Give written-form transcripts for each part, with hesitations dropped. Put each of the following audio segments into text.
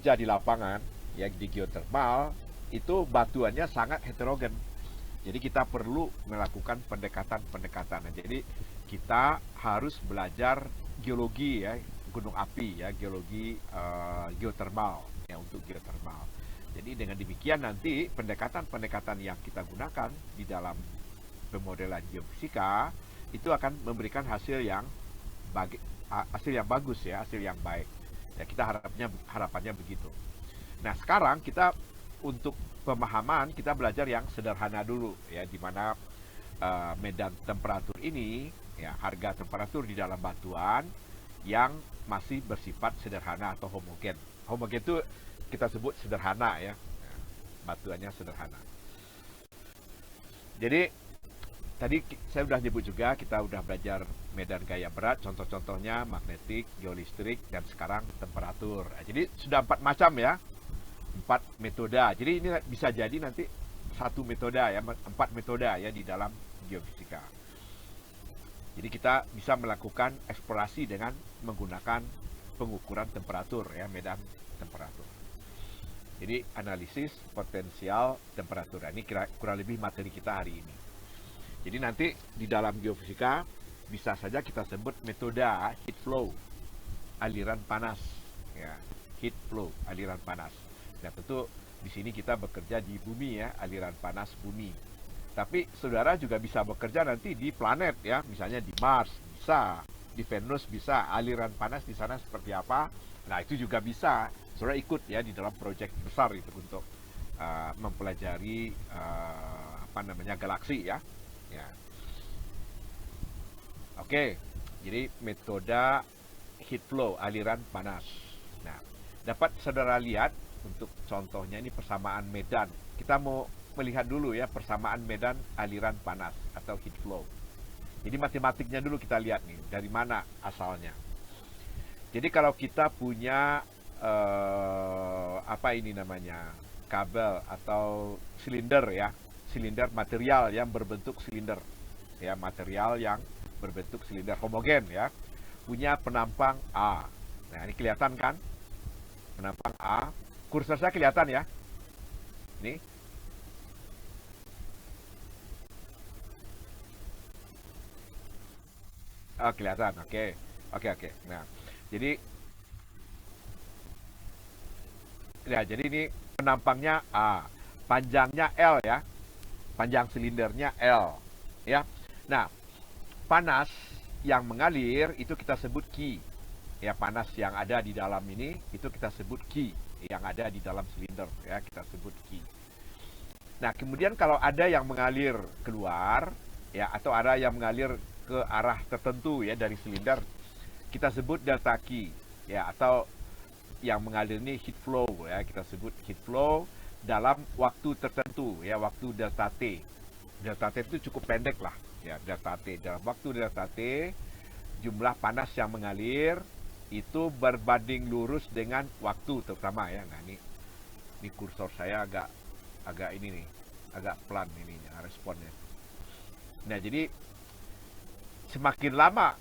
bekerja di lapangan, ya di geothermal, itu batuannya sangat heterogen. Jadi kita perlu melakukan pendekatan-pendekatan. Nah, jadi kita harus belajar geologi ya, gunung api ya, geologi geothermal ya untuk geothermal. Jadi dengan demikian nanti pendekatan-pendekatan yang kita gunakan di dalam pemodelan geofisika itu akan memberikan hasil yang bagus ya, hasil yang baik. Ya kita harapannya begitu. Nah, sekarang kita untuk pemahaman kita belajar yang sederhana dulu ya, di mana medan temperatur ini ya, harga temperatur di dalam batuan yang masih bersifat sederhana atau homogen. Homogen itu kita sebut sederhana ya. Batuannya sederhana. Jadi tadi saya sudah nyebut juga, kita udah belajar medan gaya berat, contoh-contohnya magnetik, geolistrik, dan sekarang temperatur. Nah, jadi sudah 4 macam ya, 4 metode. Jadi ini bisa jadi nanti satu metode ya, 4 metode ya di dalam geofisika. Jadi kita bisa melakukan eksplorasi dengan menggunakan pengukuran temperatur ya, medan temperatur. Jadi analisis potensial temperatur. Ini kurang lebih materi kita hari ini. Jadi nanti di dalam geofisika bisa saja kita sebut metode heat flow, aliran panas ya, heat flow, aliran panas. Nah, tentu di sini kita bekerja di bumi ya, aliran panas bumi. Tapi saudara juga bisa bekerja nanti di planet ya, misalnya di Mars bisa, di Venus bisa, aliran panas di sana seperti apa. Nah, itu juga bisa. Saudara ikut ya di dalam proyek besar itu untuk mempelajari galaksi ya. Ya. Oke, jadi metode heat flow, aliran panas. Nah, dapat saudara lihat untuk contohnya ini persamaan medan. Kita mau melihat dulu ya persamaan medan aliran panas atau heat flow. Jadi matematiknya dulu kita lihat nih, dari mana asalnya. Jadi kalau kita punya kabel atau silinder ya, silinder material yang berbentuk silinder ya, material yang berbentuk silinder homogen ya, punya penampang A. Nah, ini kelihatan kan penampang A, kursor saya kelihatan ya ini. Oh, kelihatan. Oke. Nah, jadi ini penampangnya A, panjangnya L ya, panjang silindernya L ya. Nah, panas yang mengalir itu kita sebut Q ya, panas yang ada di dalam ini itu kita sebut Q yang ada di dalam silinder ya, kita sebut Q. Nah, kemudian kalau ada yang mengalir keluar ya, atau ada yang mengalir ke arah tertentu ya dari silinder, kita sebut delta Q ya, atau yang mengalir ini heat flow ya, kita sebut heat flow dalam waktu tertentu ya, waktu delta T. Delta T itu cukup pendek lah ya, delta T. Dalam waktu delta T, jumlah panas yang mengalir itu berbanding lurus dengan waktu terutama ya. Nah, ini kursor saya agak ini nih, agak pelan ini responnya. Nah, jadi semakin lama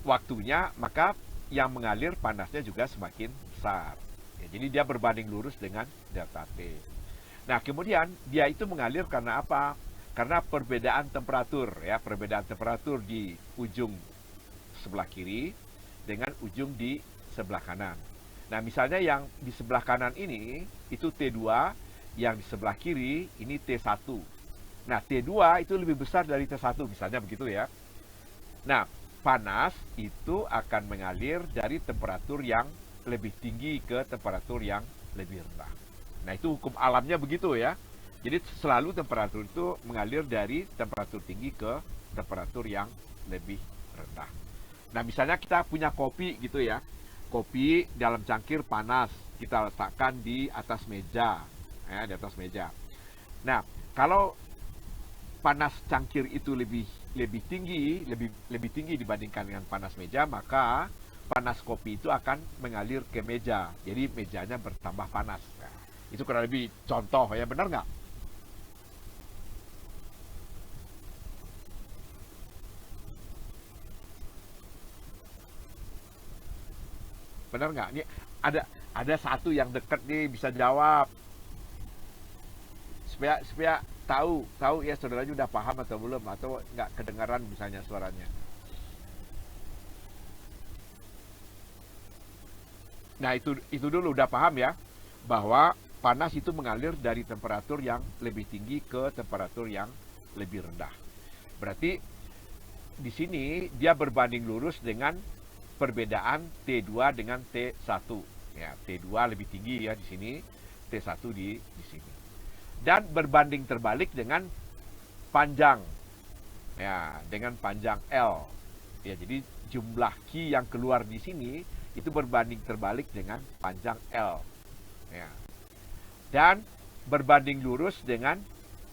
waktunya, maka yang mengalir panasnya juga semakin besar. Ya, jadi dia berbanding lurus dengan delta T. Nah, kemudian dia itu mengalir karena apa? Karena perbedaan temperatur ya, perbedaan temperatur di ujung sebelah kiri dengan ujung di sebelah kanan. Nah, misalnya yang di sebelah kanan ini itu T2, yang di sebelah kiri ini T1. Nah, T2 itu lebih besar dari T1 misalnya begitu ya. Nah, panas itu akan mengalir dari temperatur yang lebih tinggi ke temperatur yang lebih rendah. Nah, itu hukum alamnya begitu ya. Jadi selalu temperatur itu mengalir dari temperatur tinggi ke temperatur yang lebih rendah. Nah, misalnya kita punya kopi gitu ya. Kopi dalam cangkir panas, kita letakkan di atas meja ya, di atas meja. Nah, kalau panas cangkir itu lebih tinggi dibandingkan dengan panas meja, maka panas kopi itu akan mengalir ke meja. Jadi mejanya bertambah panas. Nah, itu kurang lebih contoh ya, benar nggak? Benar nggak? Ini Ada satu yang deket nih bisa jawab. Supaya tahu ya saudaranya udah paham atau belum, atau nggak kedengaran misalnya suaranya. Nah, itu dulu udah paham ya, bahwa panas itu mengalir dari temperatur yang lebih tinggi ke temperatur yang lebih rendah. Berarti di sini dia berbanding lurus dengan perbedaan T2 dengan T1. Ya, T2 lebih tinggi ya di sini, T1 di sini. Dan berbanding terbalik dengan panjang. Ya, dengan panjang L. Ya, jadi jumlah Q yang keluar di sini itu berbanding terbalik dengan panjang L. Ya. Dan berbanding lurus dengan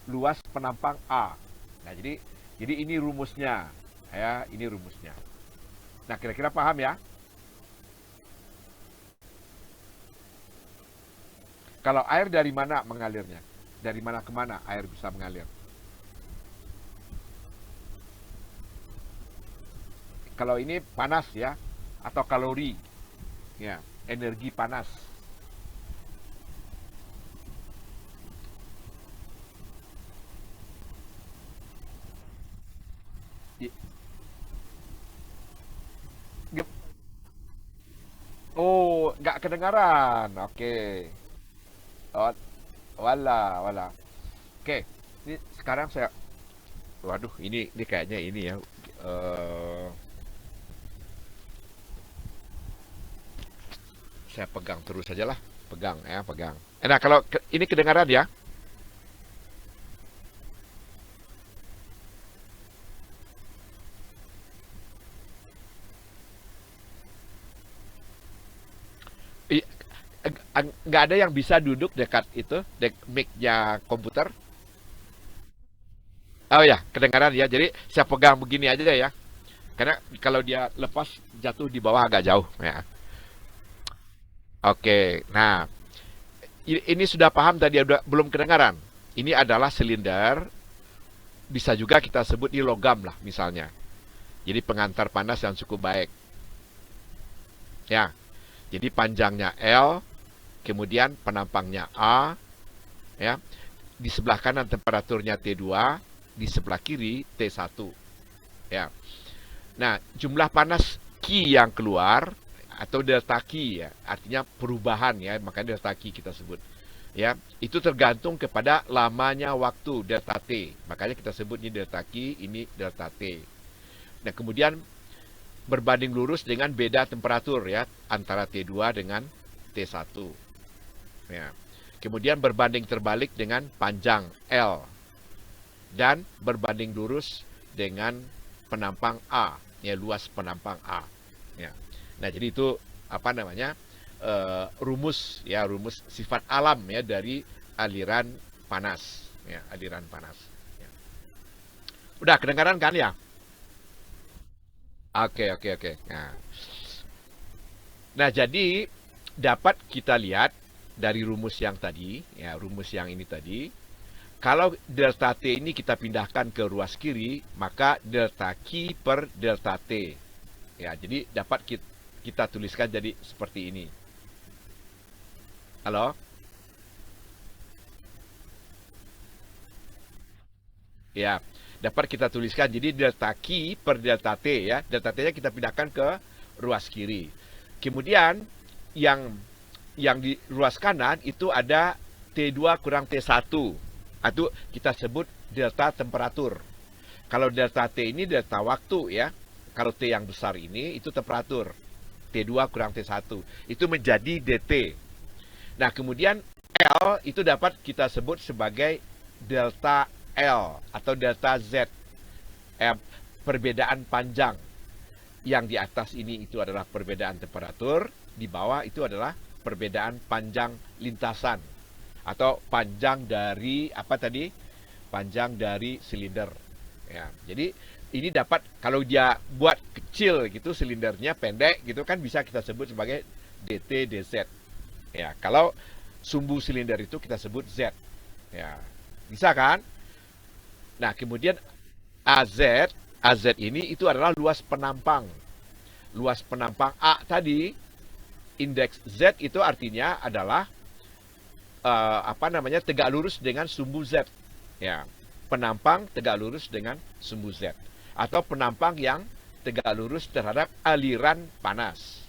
luas penampang A. Nah, jadi ini rumusnya. Ya, ini rumusnya. Nah, kira-kira paham ya? Kalau air dari mana mengalirnya? Dari mana ke mana air bisa mengalir? Kalau ini panas ya, atau kalori, ya, energi panas. Oh, nggak kedengaran. Oke. Oh, wala. Oke, ini sekarang saya, waduh, ini kayaknya ini ya. eh, saya pegang terus saja lah, pegang ya, pegang. Nah, kalau ini kedengaran ya. I- nggak ada yang bisa duduk dekat itu, mic-nya komputer. Oh ya, kedengaran ya. Jadi saya pegang begini aja ya. Karena kalau dia lepas jatuh di bawah agak jauh ya. Oke, nah ini sudah paham tadi, belum kedengaran. Ini adalah silinder, bisa juga kita sebut ini logam lah misalnya. Jadi pengantar panas yang cukup baik. Ya, jadi panjangnya L, kemudian penampangnya A, ya. Di sebelah kanan temperaturnya T2, di sebelah kiri T1. Ya. Nah, jumlah panas Q yang keluar atau delta Q ya, artinya perubahan ya, makanya delta Q kita sebut. Ya, itu tergantung kepada lamanya waktu delta T. Makanya kita sebut ini delta Q, ini delta T. Nah, kemudian berbanding lurus dengan beda temperatur ya antara T2 dengan T1. Ya. Kemudian berbanding terbalik dengan panjang L dan berbanding lurus dengan penampang A, ya, luas penampang A. Ya. Nah, jadi itu apa namanya, rumus ya, rumus sifat alam ya dari aliran panas, ya, aliran panas. Ya. Udah kedengaran kan ya? Oke. Nah, jadi dapat kita lihat dari rumus yang tadi, ya, rumus yang ini tadi, kalau delta T ini kita pindahkan ke ruas kiri, maka delta Q per delta T. Ya, jadi dapat kita tuliskan jadi seperti ini. Halo? Ya, dapat kita tuliskan jadi delta Q per delta T ya. Delta T-nya kita pindahkan ke ruas kiri. Kemudian yang di ruas kanan itu ada T2 kurang T1. Itu kita sebut delta temperatur. Kalau delta T ini delta waktu ya. Kalau T yang besar ini itu temperatur. T2 kurang T1. Itu menjadi DT. Nah, kemudian L itu dapat kita sebut sebagai delta L atau delta Z. Perbedaan panjang. Yang di atas ini itu adalah perbedaan temperatur, di bawah itu adalah perbedaan panjang lintasan atau panjang dari apa tadi? Panjang dari silinder. Ya, jadi ini dapat kalau dia buat kecil gitu silindernya pendek gitu kan bisa kita sebut sebagai DT DZ. Ya, kalau sumbu silinder itu kita sebut Z. Ya, bisa kan? Nah, kemudian AZ ini itu adalah luas penampang. Luas penampang A tadi Indeks Z itu artinya adalah tegak lurus dengan sumbu Z. Ya, penampang tegak lurus dengan sumbu Z, atau penampang yang tegak lurus terhadap aliran panas.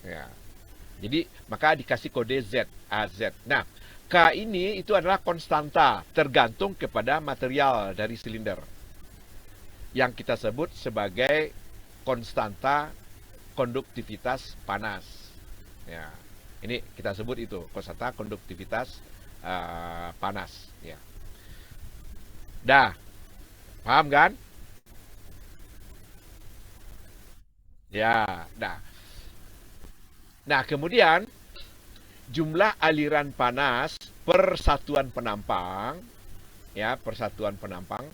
Ya. Jadi maka dikasih kode Z, AZ. Nah, K ini itu adalah konstanta tergantung kepada material dari silinder yang kita sebut sebagai konstanta konduktivitas panas. Ya, ini kita sebut itu konstanta konduktivitas panas. Ya, dah, paham kan? Ya, dah. Nah, kemudian jumlah aliran panas per satuan penampang, ya, persatuan penampang,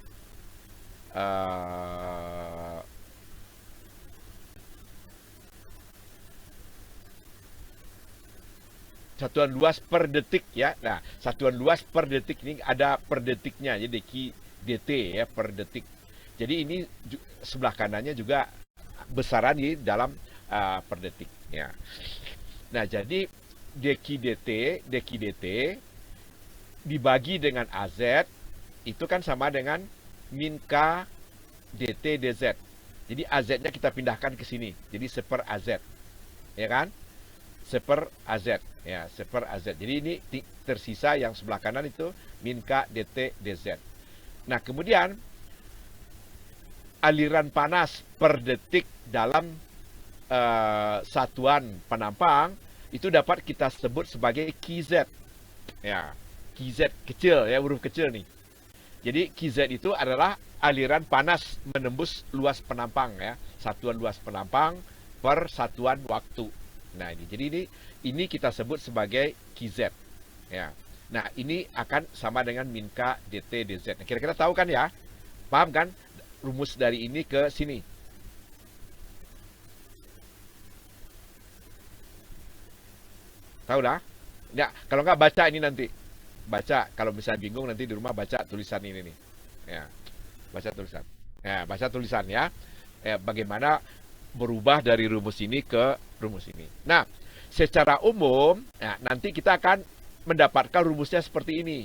satuan luas per detik, ya. Nah, satuan luas per detik ini ada per detiknya, jadi dt ya, per detik. Jadi ini sebelah kanannya juga besaran di dalam per detik, ya. Nah, jadi dq dt dibagi dengan AZ itu kan sama dengan min K dt dz. Jadi AZ-nya kita pindahkan ke sini. Jadi seper AZ. Ya kan? Seper AZ. Ya, seper AZ. Jadi ini tersisa yang sebelah kanan itu min K dt dz. Nah, kemudian aliran panas per detik dalam satuan penampang itu dapat kita sebut sebagai QZ. Ya, QZ kecil ya, huruf kecil nih. Jadi QZ itu adalah aliran panas menembus luas penampang ya, satuan luas penampang per satuan waktu. Nah, ini jadi ini kita sebut sebagai QZ. Ya. Nah, ini akan sama dengan min K dt dz. Nah, kira-kira tahu kan ya? Paham kan rumus dari ini ke sini? Tahu dah? Ya, kalau nggak baca ini nanti. Baca, kalau misalnya bingung nanti di rumah baca tulisan ini nih. Ya, baca tulisan. Ya, baca tulisan ya. Bagaimana berubah dari rumus ini ke rumus ini. Nah, secara umum, ya, nanti kita akan mendapatkan rumusnya seperti ini.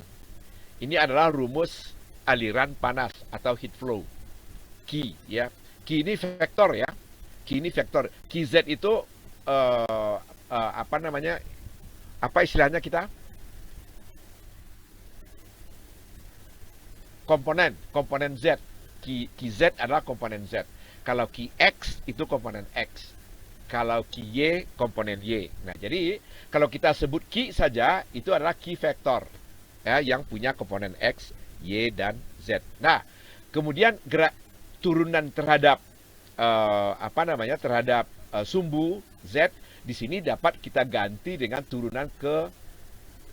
Ini adalah rumus aliran panas atau heat flow. Q, ya. Q ini vektor ya. Q ini vektor. QZ itu apa namanya? Apa istilahnya kita? Komponen Z. QZ adalah komponen Z. Kalau QX itu komponen X. Kalau QY komponen Y. Nah, jadi kalau kita sebut Q saja itu adalah Q vektor ya, yang punya komponen X, Y dan Z. Nah, kemudian turunan terhadap terhadap sumbu Z di sini dapat kita ganti dengan turunan ke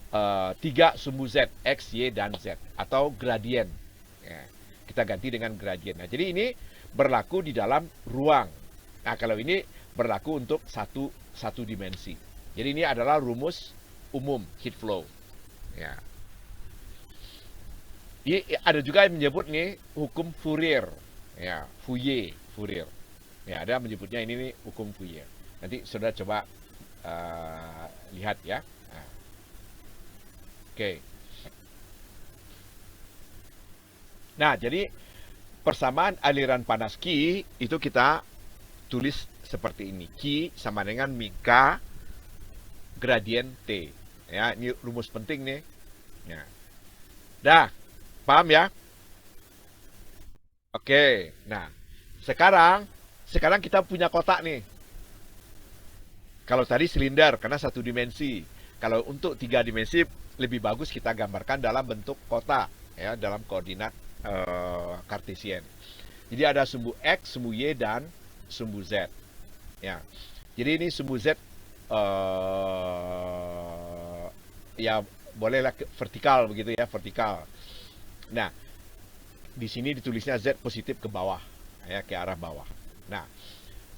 3 sumbu Z, X, Y, dan Z, atau gradien. Ya, kita ganti dengan gradien. Nah, jadi ini berlaku di dalam ruang. Nah, kalau ini berlaku untuk satu dimensi. Jadi ini adalah rumus umum heat flow. Ya. Ini ada juga yang menyebut nih hukum Fourier. Ya, Fourier. Ya, ada menyebutnya ini nih hukum Fourier. Nanti saudara coba lihat ya. Nah. Oke. Nah, jadi persamaan aliran panas Q itu kita tulis seperti ini. Q sama dengan min K gradien T. Ya, ini rumus penting nih. Ya. Dah, paham ya? Oke. Nah, sekarang kita punya kotak nih. Kalau tadi silinder karena satu dimensi. Kalau untuk 3 dimensi lebih bagus kita gambarkan dalam bentuk kotak ya, dalam koordinat Kartesian. Jadi ada sumbu X, sumbu Y, dan sumbu Z. Ya. Jadi ini sumbu Z ya bolehlah vertikal begitu ya, vertikal. Nah, di sini ditulisnya Z positif ke bawah, ya, ke arah bawah. Nah,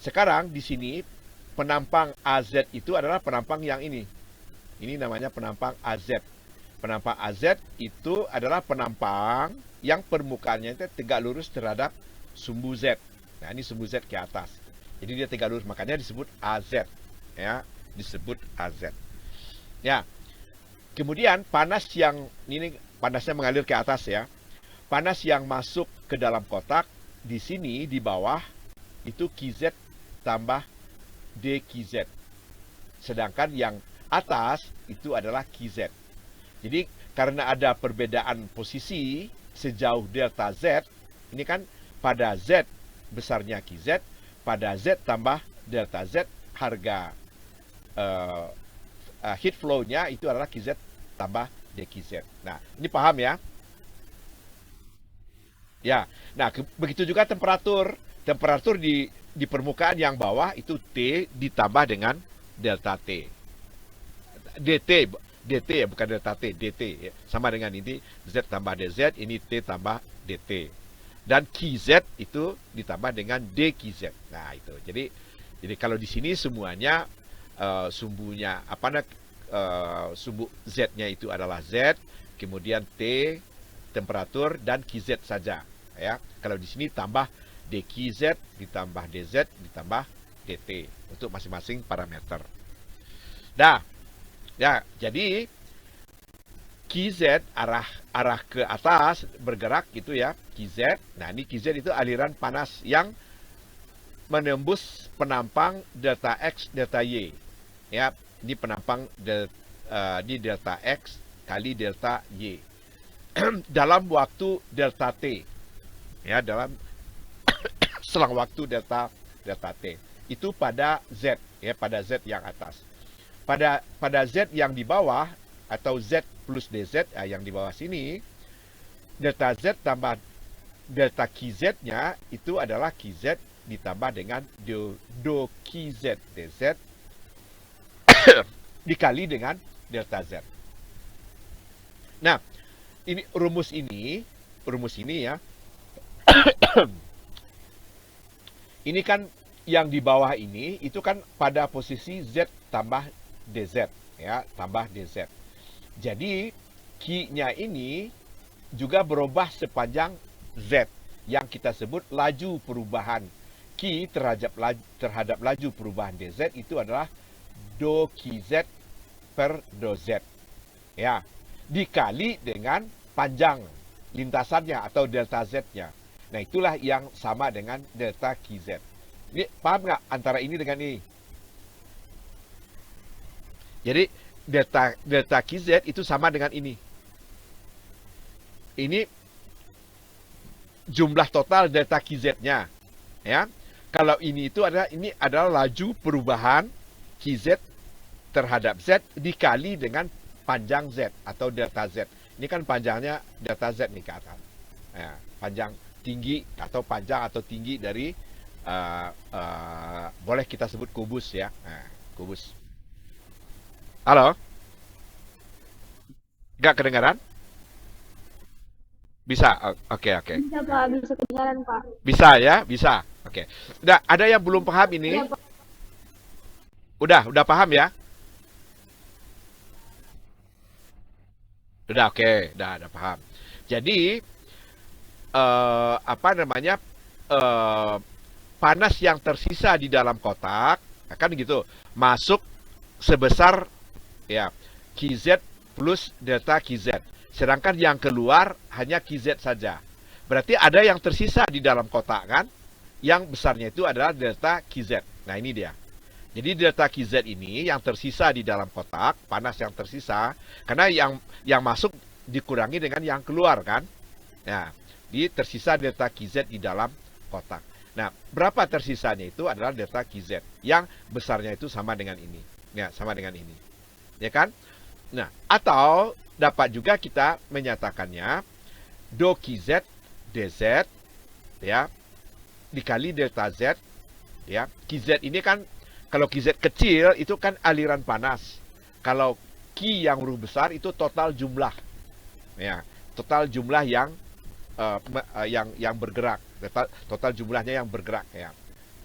sekarang di sini penampang AZ itu adalah penampang yang ini. Ini namanya penampang AZ. Penampang AZ itu adalah penampang yang permukaannya itu tegak lurus terhadap sumbu Z. Nah, ini sumbu Z ke atas. Jadi dia tegak lurus, makanya disebut AZ. Ya, disebut AZ. Ya. Kemudian panas yang ini panasnya mengalir ke atas ya. Panas yang masuk ke dalam kotak di sini di bawah itu QZ tambah DQZ. Sedangkan yang atas itu adalah QZ. Jadi karena ada perbedaan posisi sejauh delta Z, ini kan pada Z besarnya QZ, pada Z tambah delta Z harga heat flow-nya itu adalah QZ tambah DQZ. Nah, ini paham ya? Ya. Nah, begitu juga temperatur. Temperatur di permukaan yang bawah itu T ditambah dengan delta T. DT ya, bukan delta T, DT ya. Sama dengan ini Z tambah DZ, ini T tambah DT. Dan QZ itu ditambah dengan DQZ. Nah, itu. Jadi kalau di sini semuanya sumbunya sumbu Z-nya itu adalah Z, kemudian T temperatur dan QZ saja ya. Kalau di sini tambah DQZ ditambah DZ ditambah DT untuk masing-masing parameter. Nah, ya, jadi QZ arah ke atas bergerak gitu ya, QZ. Nah, ini QZ itu aliran panas yang menembus penampang delta X delta Y. Ya, ini penampang di delta X kali delta Y dalam waktu delta T. Ya, dalam selang waktu delta T. Itu pada Z ya, pada Z yang atas. Pada Z yang di bawah atau Z plus DZ yang di bawah sini, delta Z tambah delta QZ-nya itu adalah QZ ditambah dengan do QZ DZ dikali dengan delta Z. Nah, ini rumus ini ya. Ini kan yang di bawah ini itu kan pada posisi Z tambah DZ ya, tambah DZ. Jadi Q-nya ini juga berubah sepanjang Z yang kita sebut laju perubahan Q terhadap laju perubahan DZ itu adalah do QZ per do Z. Ya, dikali dengan panjang lintasannya atau delta Z-nya. Nah, itulah yang sama dengan delta QZ. Ini paham nggak antara ini dengan ini? Jadi delta QZ itu sama dengan ini. Ini jumlah total delta QZ-nya, ya. Kalau ini adalah laju perubahan QZ terhadap Z dikali dengan panjang Z atau delta Z. Ini kan panjangnya delta Z nih ke atas. Ya, panjang tinggi atau panjang atau tinggi dari boleh kita sebut kubus ya. Nah, kubus. Halo? Nggak kedengaran? Bisa? Oke. Bisa Pak, bisa kedengaran Pak. Bisa ya? Bisa. Oke. Udah, ada yang belum paham ini? Iya, Pak. Udah paham ya? Udah oke, udah paham. Jadi panas yang tersisa di dalam kotak akan gitu masuk sebesar ya QZ plus delta QZ. Sedangkan yang keluar hanya QZ saja. Berarti ada yang tersisa di dalam kotak kan? Yang besarnya itu adalah delta QZ. Nah, ini dia. Jadi delta QZ ini yang tersisa di dalam kotak, panas yang tersisa, karena yang masuk dikurangi dengan yang keluar kan? Nah, tersisa delta QZ di dalam kotak. Nah, berapa tersisanya itu adalah delta QZ yang besarnya itu sama dengan ini. Ya, sama dengan ini. Ya kan? Nah, atau dapat juga kita menyatakannya do QZ DZ ya dikali delta Z ya. QZ ini kan kalau QZ kecil itu kan aliran panas. Kalau Q yang huruf besar itu total jumlah. Ya, total jumlah yang bergerak. Total jumlahnya yang bergerak ya.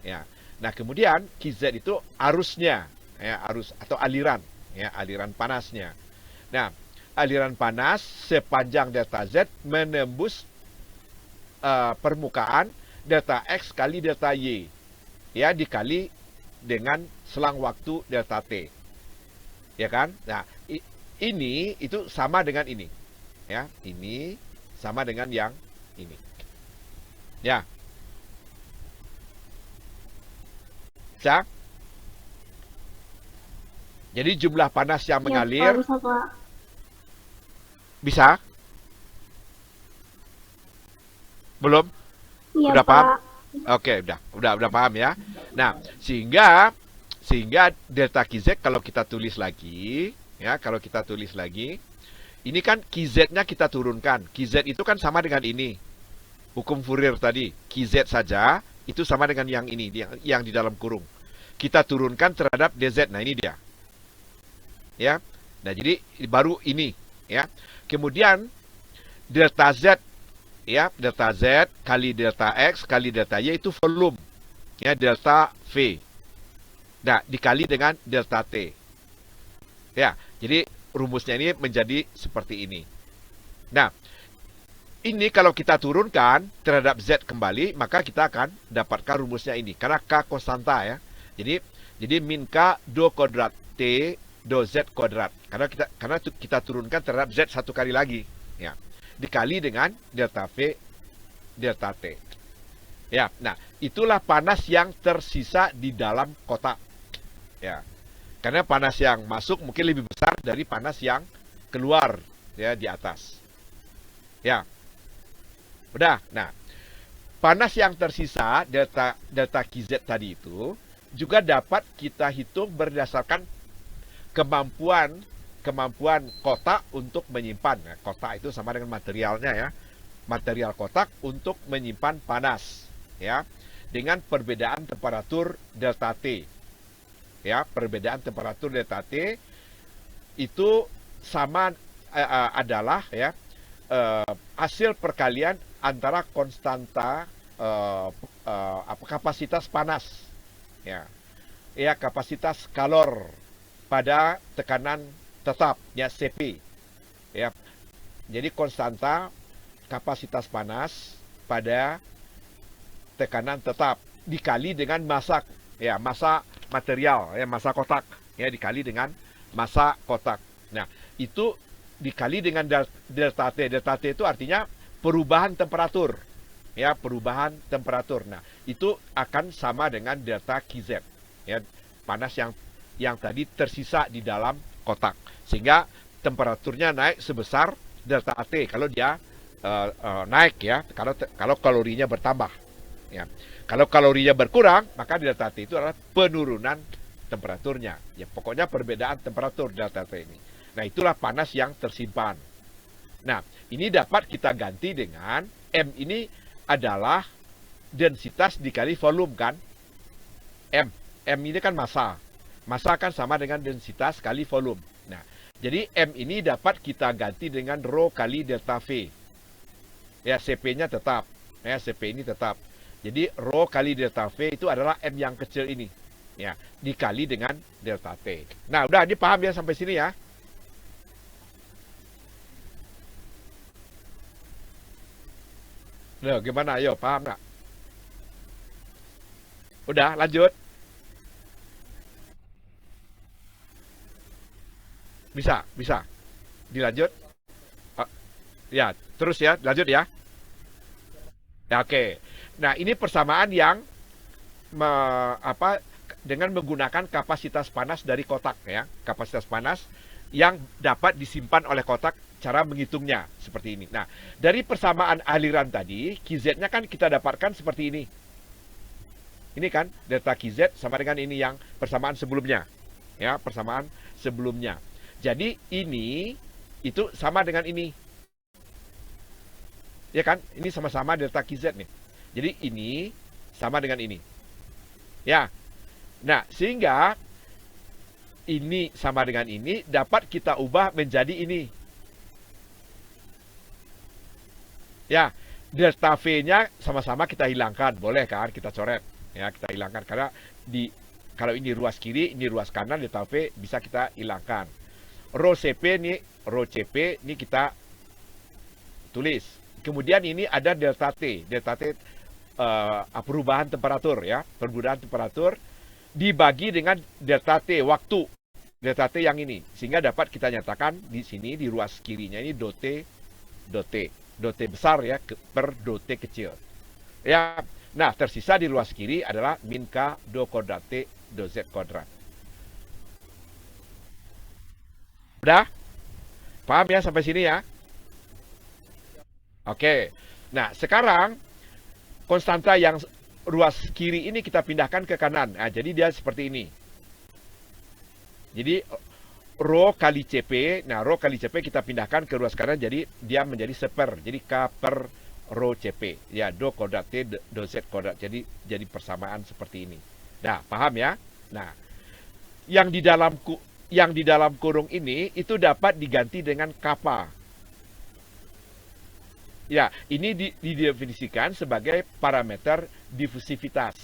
Ya. Nah, kemudian QZ itu arusnya ya, arus atau aliran ya, aliran panasnya. Nah, aliran panas sepanjang delta Z menembus permukaan delta X kali delta Y. Ya, dikali dengan selang waktu delta T. ya kan? Nah, ini itu sama dengan ini, ya. Ini sama dengan yang ini, ya. Bisa? Jadi jumlah panas yang Iya, Pak, mengalir bisa, Pak. bisa? Belum? Iya, Udah paham? Pak. Oke, udah paham ya. Nah, sehingga delta QZ kalau kita tulis lagi, ya, kalau kita tulis lagi, ini kan QZ-nya kita turunkan. QZ itu kan sama dengan ini. Hukum Fourier tadi, QZ saja itu sama dengan yang ini, yang di dalam kurung. Kita turunkan terhadap DZ. Nah, ini dia. Ya. Nah, jadi baru ini, ya. Kemudian delta Z, ya, delta Z kali delta X kali delta Y itu volume, ya, delta V. Nah, dikali dengan delta T. Ya, jadi rumusnya ini menjadi seperti ini. Nah, ini kalau kita turunkan terhadap Z kembali, maka kita akan dapatkan rumusnya ini. Karena K konstanta, ya. Jadi min K do kuadrat T do Z kuadrat. Karena kita turunkan terhadap Z satu kali lagi, ya. Dikali dengan delta V delta T. Ya, nah, itulah panas yang tersisa di dalam kotak. Ya. Karena panas yang masuk mungkin lebih besar dari panas yang keluar, ya, di atas. Ya. Udah. Nah, panas yang tersisa delta QZ tadi itu juga dapat kita hitung berdasarkan kemampuan kotak untuk menyimpan. Nah, kotak itu sama dengan materialnya, ya. Material kotak untuk menyimpan panas, ya. Dengan perbedaan temperatur delta T. Ya, perbedaan temperatur delta T itu sama adalah, ya, hasil perkalian antara konstanta kapasitas panas, ya. Ya, kapasitas kalor pada tekanan tetap, ya, CP, ya. Jadi konstanta kapasitas panas pada tekanan tetap dikali dengan massa, ya, massa material, ya, massa kotak, ya, dikali dengan massa kotak. Nah, itu dikali dengan delta T. Delta T itu artinya perubahan temperatur, ya, perubahan temperatur. Nah, itu akan sama dengan delta QZ, ya, panas yang tadi tersisa di dalam kotak, sehingga temperaturnya naik sebesar delta T kalau dia naik, ya, kalau kalorinya bertambah, ya. Kalau kalorinya berkurang, maka delta T itu adalah penurunan temperaturnya, ya. Pokoknya perbedaan temperatur delta T ini. Nah, itulah panas yang tersimpan. Nah, ini dapat kita ganti dengan M ini adalah densitas dikali volume, kan? M ini kan massa. Massa kan sama dengan densitas kali volume. Nah, jadi M ini dapat kita ganti dengan rho kali delta V. Ya, CP-nya tetap. Ya, CP ini tetap. Jadi rho kali delta V itu adalah M yang kecil ini. Ya, dikali dengan delta T. Nah, udah, ini paham ya sampai sini, ya? Loh, gimana? Ayo, paham nggak? Udah, lanjut. Bisa. Dilanjut. Ya, terus ya, lanjut ya. Ya, oke. Nah, ini persamaan yang dengan menggunakan kapasitas panas dari kotak, ya. Kapasitas panas yang dapat disimpan oleh kotak, cara menghitungnya seperti ini. Nah, dari persamaan aliran tadi, QZ-nya kan kita dapatkan seperti ini. Ini kan delta QZ sama dengan ini yang persamaan sebelumnya. Ya, persamaan sebelumnya. Jadi ini itu sama dengan ini. Ya kan? Ini sama-sama delta QZ nih. Jadi ini sama dengan ini. Ya. Nah, sehingga ini sama dengan ini dapat kita ubah menjadi ini. Ya, delta V-nya sama-sama kita hilangkan. Boleh kan? Kita coret. Ya, kita hilangkan karena kalau ini ruas kiri, ini ruas kanan, delta V bisa kita hilangkan. Rho CP ini kita tulis. Kemudian ini ada delta T. Delta T perubahan temperatur, ya. Perubahan temperatur dibagi dengan delta T waktu. delta T yang ini. Sehingga dapat kita nyatakan di sini di ruas kirinya ini dot T besar ya per dot T kecil. Ya, nah tersisa di ruas kiri adalah min K do kuadrat T do Z kuadrat. Udah? Paham ya sampai sini ya? Oke. Nah, sekarang konstanta yang ruas kiri ini kita pindahkan ke kanan. Nah, jadi dia seperti ini. Jadi rho kali CP, nah rho kali CP kita pindahkan ke ruas kanan jadi dia menjadi seper. Jadi K per rho CP. Ya, do kuadrat T do Z kuadrat. Jadi persamaan seperti ini. Nah, paham ya? Nah, yang di dalam kurung ini itu dapat diganti dengan kappa. Ya, ini didefinisikan sebagai parameter difusivitas.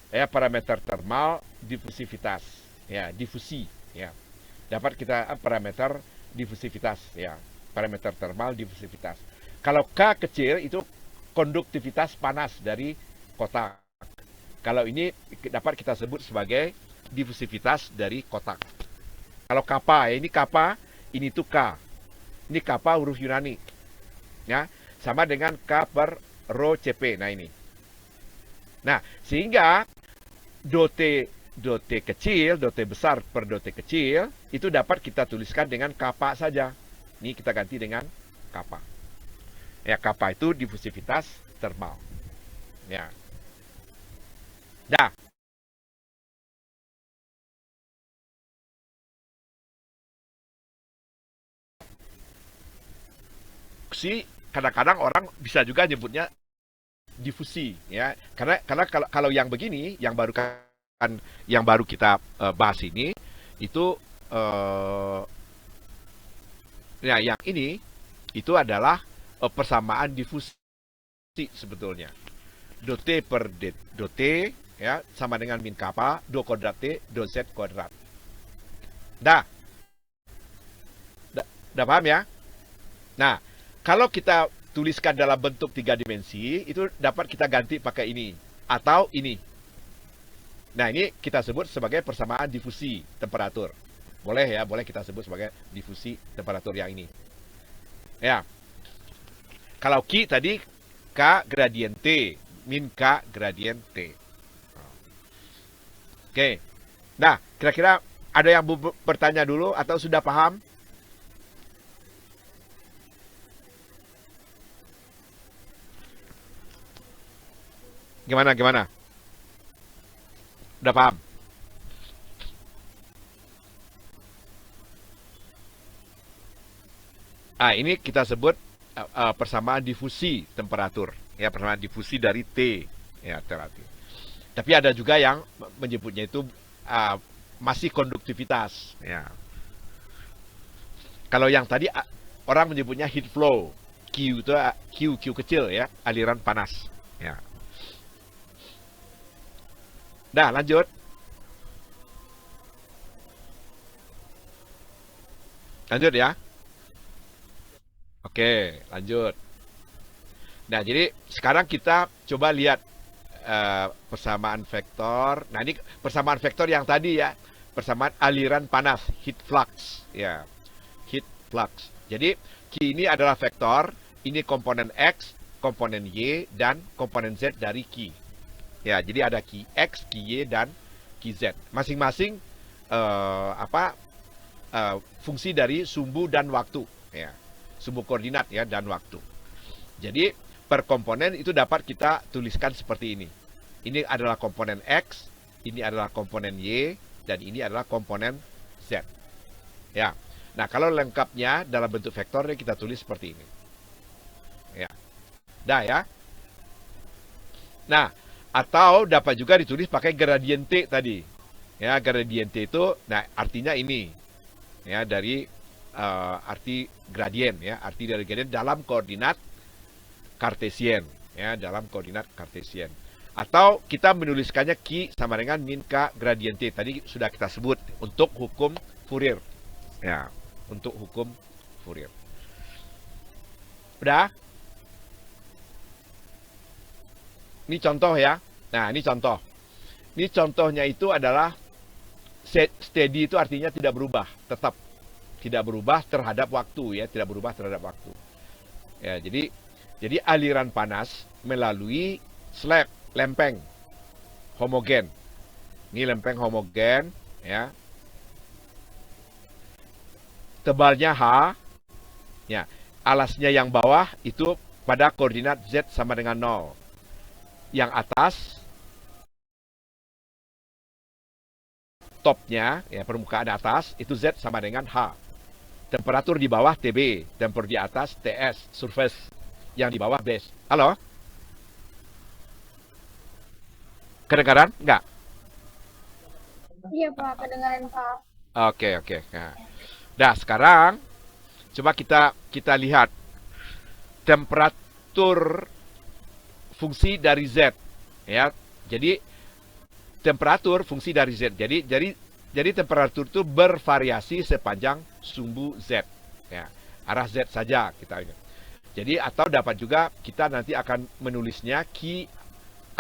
Ya, parameter termal difusivitas. Ya, difusi. Ya, dapat kita parameter difusivitas. Ya, parameter termal difusivitas. Kalau K kecil itu konduktivitas panas dari kotak. Kalau ini dapat kita sebut sebagai difusivitas dari kotak. Kalau kappa, ya, ini kappa, ini tuh K. Ini kappa huruf Yunani. Ya, sama dengan K per rho CP. Nah ini. Nah, sehingga dot T kecil, dot T besar per dot T kecil, itu dapat kita tuliskan dengan kappa saja. Ini kita ganti dengan kappa. Ya, kappa itu difusivitas termal. Ya. Dah. Kadang-kadang orang bisa juga nyebutnya difusi ya, karena kalau yang begini yang baru kita bahas ini itu ya yang ini itu adalah persamaan difusi sebetulnya. Dot T per dot T ya sama dengan min kappa do kuadrat T do Z kuadrat. Dah paham ya? Nah, kalau kita tuliskan dalam bentuk 3 dimensi, itu dapat kita ganti pakai ini. Atau ini. Nah, ini kita sebut sebagai persamaan difusi temperatur. Boleh ya, boleh kita sebut sebagai difusi temperatur yang ini. Ya. Kalau Q tadi, K gradien T. Min K gradien T. Oke. Nah, kira-kira ada yang bertanya dulu atau sudah paham? Gimana? Udah paham? Ah, ini kita sebut persamaan difusi temperatur. Ya, persamaan difusi dari T. Ya, terapi. Tapi ada juga yang menyebutnya itu masih konduktivitas. Ya. Kalau yang tadi orang menyebutnya heat flow. Q itu Q kecil ya, aliran panas. Ya. Nah, lanjut. Lanjut ya. Oke, lanjut. Nah, jadi sekarang kita coba lihat persamaan vektor. Nah, ini persamaan vektor yang tadi ya. Persamaan aliran panas, heat flux. Ya, heat flux. Jadi, Q ini adalah vektor. Ini komponen X, komponen Y, dan komponen Z dari Q. Ya, jadi ada Qx, Qy, dan Qz. Masing-masing fungsi dari sumbu dan waktu. Ya, sumbu koordinat ya dan waktu. Jadi per komponen itu dapat kita tuliskan seperti ini. Ini adalah komponen X, ini adalah komponen Y, dan ini adalah komponen Z. Ya. Nah, kalau lengkapnya dalam bentuk vektor kita tulis seperti ini. Ya. Dah ya. Nah, atau dapat juga ditulis pakai gradien T tadi. Ya, gradien T itu, nah artinya ini. Ya, dari arti gradien. Ya, arti dari gradien dalam koordinat kartesian. Ya, dalam koordinat kartesian. Atau kita menuliskannya Q sama dengan min K gradien T. Tadi sudah kita sebut untuk hukum Fourier. Ya, untuk hukum Fourier. Udah? Ini contoh ya. Nah, ini contoh. Ini contohnya itu adalah Steady itu artinya tidak berubah, tetap tidak berubah terhadap waktu ya, tidak berubah terhadap waktu. Ya, jadi aliran panas melalui slag, lempeng homogen. Ini lempeng homogen ya. Tebalnya H. Ya, alasnya yang bawah itu pada koordinat Z sama dengan 0. Yang atas topnya, ya permukaan atas itu Z sama dengan H. Temperatur di bawah TB, temperatur di atas TS, surface. Yang di bawah base. Halo? Kedengaran? Enggak? Iya Pak, kedengaran Pak. Oke. Nah, sekarang coba kita lihat temperatur fungsi dari Z. Ya, jadi temperatur fungsi dari Z. Jadi temperatur itu bervariasi sepanjang sumbu Z. Ya, arah Z saja kita ini. Jadi atau dapat juga kita nanti akan menulisnya Q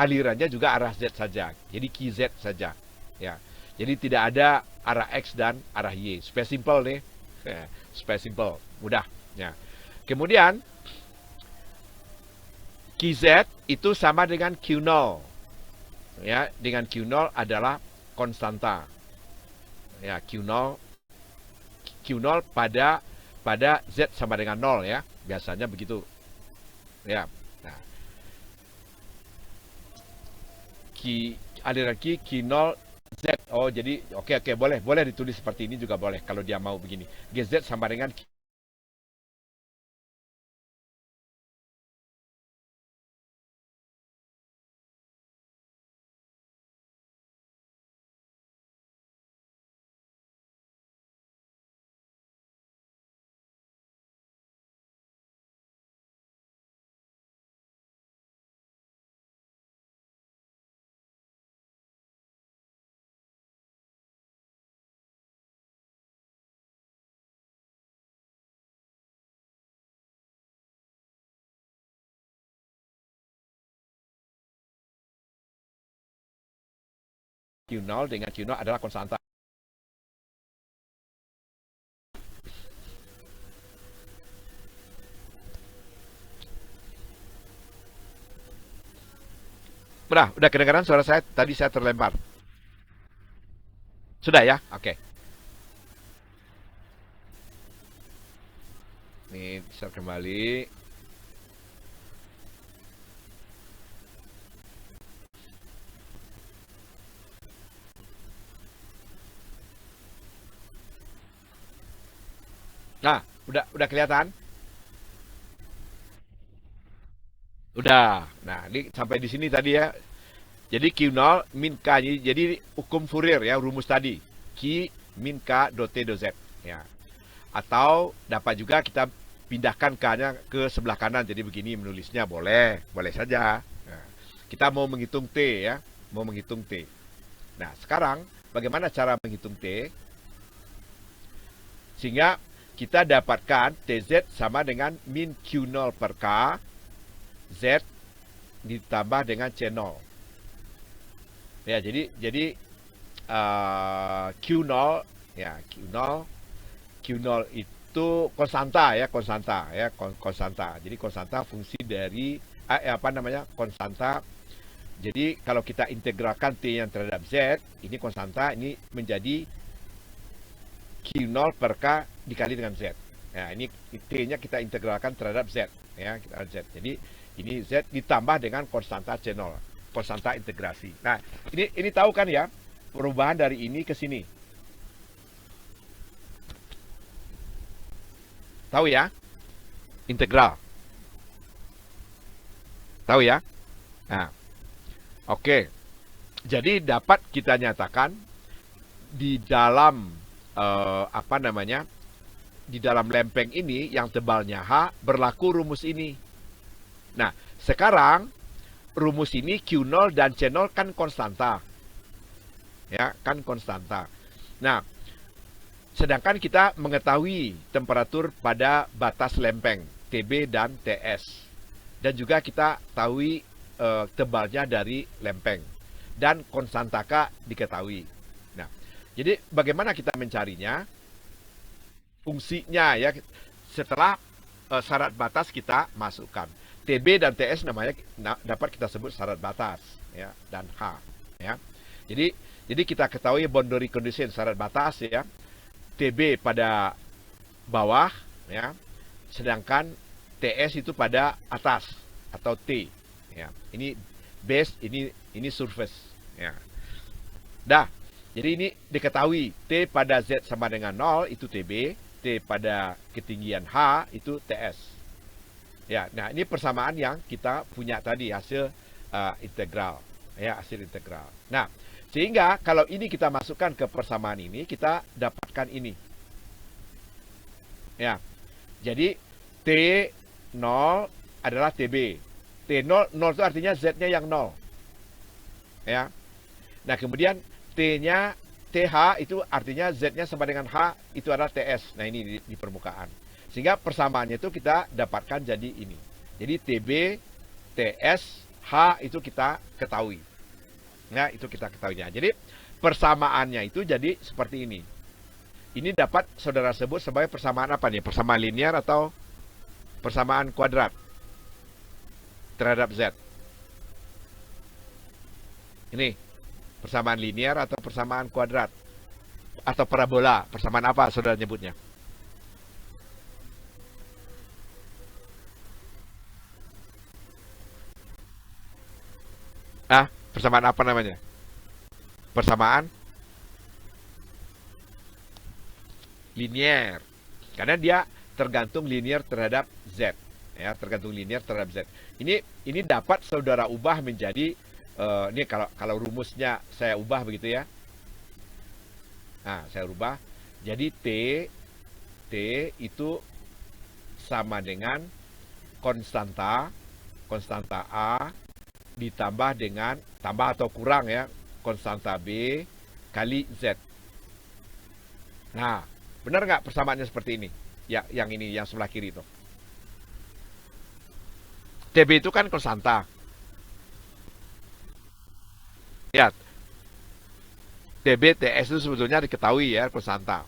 alirannya juga arah Z saja. Jadi QZ saja. Ya. Jadi tidak ada arah X dan arah Y. Supaya simple nih. Ya, supaya simple, mudah. Ya. Kemudian QZ itu sama dengan Q0. Ya, dengan Q0 adalah konstanta. Ya, Q0 pada Z sama dengan 0 ya. Biasanya begitu. Ya. Nah. Aliran Q0 Z. Oh, jadi oke boleh ditulis seperti ini juga boleh kalau dia mau begini. GZ sama dengan Q0 dengan Q0 adalah konstanta. Udah kedengaran suara saya? Tadi saya terlempar. Sudah ya? Oke. Ini bisa kembali. Nah, udah kelihatan? Udah. Nah, ini sampai di sini tadi ya. Jadi Q0 min K. Jadi hukum Fourier ya, rumus tadi. Q min K dot T dot Z. Ya. Atau dapat juga kita pindahkan K-nya ke sebelah kanan. Jadi begini menulisnya boleh saja. Nah, kita mau menghitung T ya, mau menghitung T. Nah, sekarang bagaimana cara menghitung T? Sehingga kita dapatkan TZ sama dengan min Q0 per K Z ditambah dengan C0. Ya, jadi Q0 ya, Q0 itu konstanta ya, konstanta. Jadi konstanta fungsi dari konstanta. Jadi kalau kita integralkan T yang terhadap Z, ini konstanta, ini menjadi Q0 per K dikali dengan Z. Nah, ini T-nya kita integralkan terhadap Z. Ya, Z. Jadi, ini Z ditambah dengan konstanta C0. Konstanta integrasi. Nah, ini tahu kan ya, perubahan dari ini ke sini. Tahu ya? Integral. Tahu ya? Nah, oke. Jadi, dapat kita nyatakan di dalam di dalam lempeng ini yang tebalnya H berlaku rumus ini. Nah, sekarang rumus ini Q0 dan C0 kan konstanta. Ya, kan konstanta. Nah, sedangkan kita mengetahui temperatur pada batas lempeng TB dan TS. Dan juga kita tahu tebalnya dari lempeng. Dan konstanta K diketahui. Nah, Jadi bagaimana kita mencarinya? Fungsinya ya, setelah syarat batas kita masukkan. TB dan TS namanya dapat kita sebut syarat batas ya, dan H ya. Jadi kita ketahui boundary condition syarat batas ya. TB pada bawah ya, sedangkan TS itu pada atas atau T ya. Ini base, ini surface ya. Dah. Jadi ini diketahui T pada Z sama dengan 0 itu TB, T pada ketinggian H itu TS. Ya, nah ini persamaan yang kita punya tadi hasil integral, ya hasil integral. Nah, sehingga kalau ini kita masukkan ke persamaan ini, kita dapatkan ini. Ya, jadi T0 adalah TB. T0, 0 itu artinya Z-nya yang 0. Ya. Nah, kemudian T-nya, TH itu artinya Z-nya sama dengan H, itu adalah TS. Nah, ini di permukaan. Sehingga persamaannya itu kita dapatkan jadi ini. Jadi TB, TS, H itu kita ketahui. Nah, itu kita ketahuinya. Jadi persamaannya itu jadi seperti ini. Ini dapat saudara sebut sebagai persamaan apa nih? Persamaan linear atau persamaan kuadrat terhadap Z? Ini persamaan linear atau persamaan kuadrat atau parabola? Persamaan apa saudara nyebutnya? Persamaan apa namanya? Persamaan linear. Karena dia tergantung linear terhadap Z. Ya, tergantung linear terhadap Z. Ini dapat saudara ubah menjadi ini kalau rumusnya saya ubah begitu ya. Nah, saya ubah jadi T itu sama dengan konstanta A ditambah dengan tambah atau kurang ya konstanta B kali Z. Nah, benar nggak persamaannya seperti ini? Ya, yang ini yang sebelah kiri itu. TB itu kan konstanta. Ya, TB TS itu sebetulnya diketahui ya konstanta.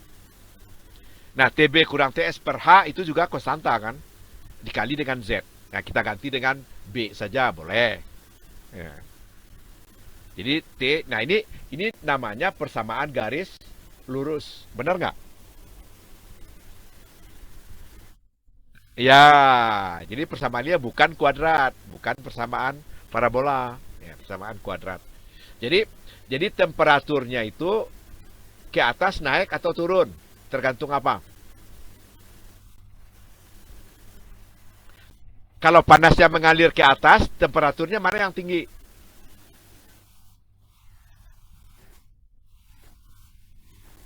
Nah, TB kurang TS per H itu juga konstanta kan? Dikali dengan Z. Nah, kita ganti dengan B saja boleh. Ya. Jadi T, nah ini namanya persamaan garis lurus, benar nggak? Ya, jadi persamaannya bukan kuadrat, bukan persamaan parabola, ya, persamaan kuadrat. Jadi temperaturnya itu ke atas naik atau turun, tergantung apa? Kalau panasnya mengalir ke atas, temperaturnya mana yang tinggi?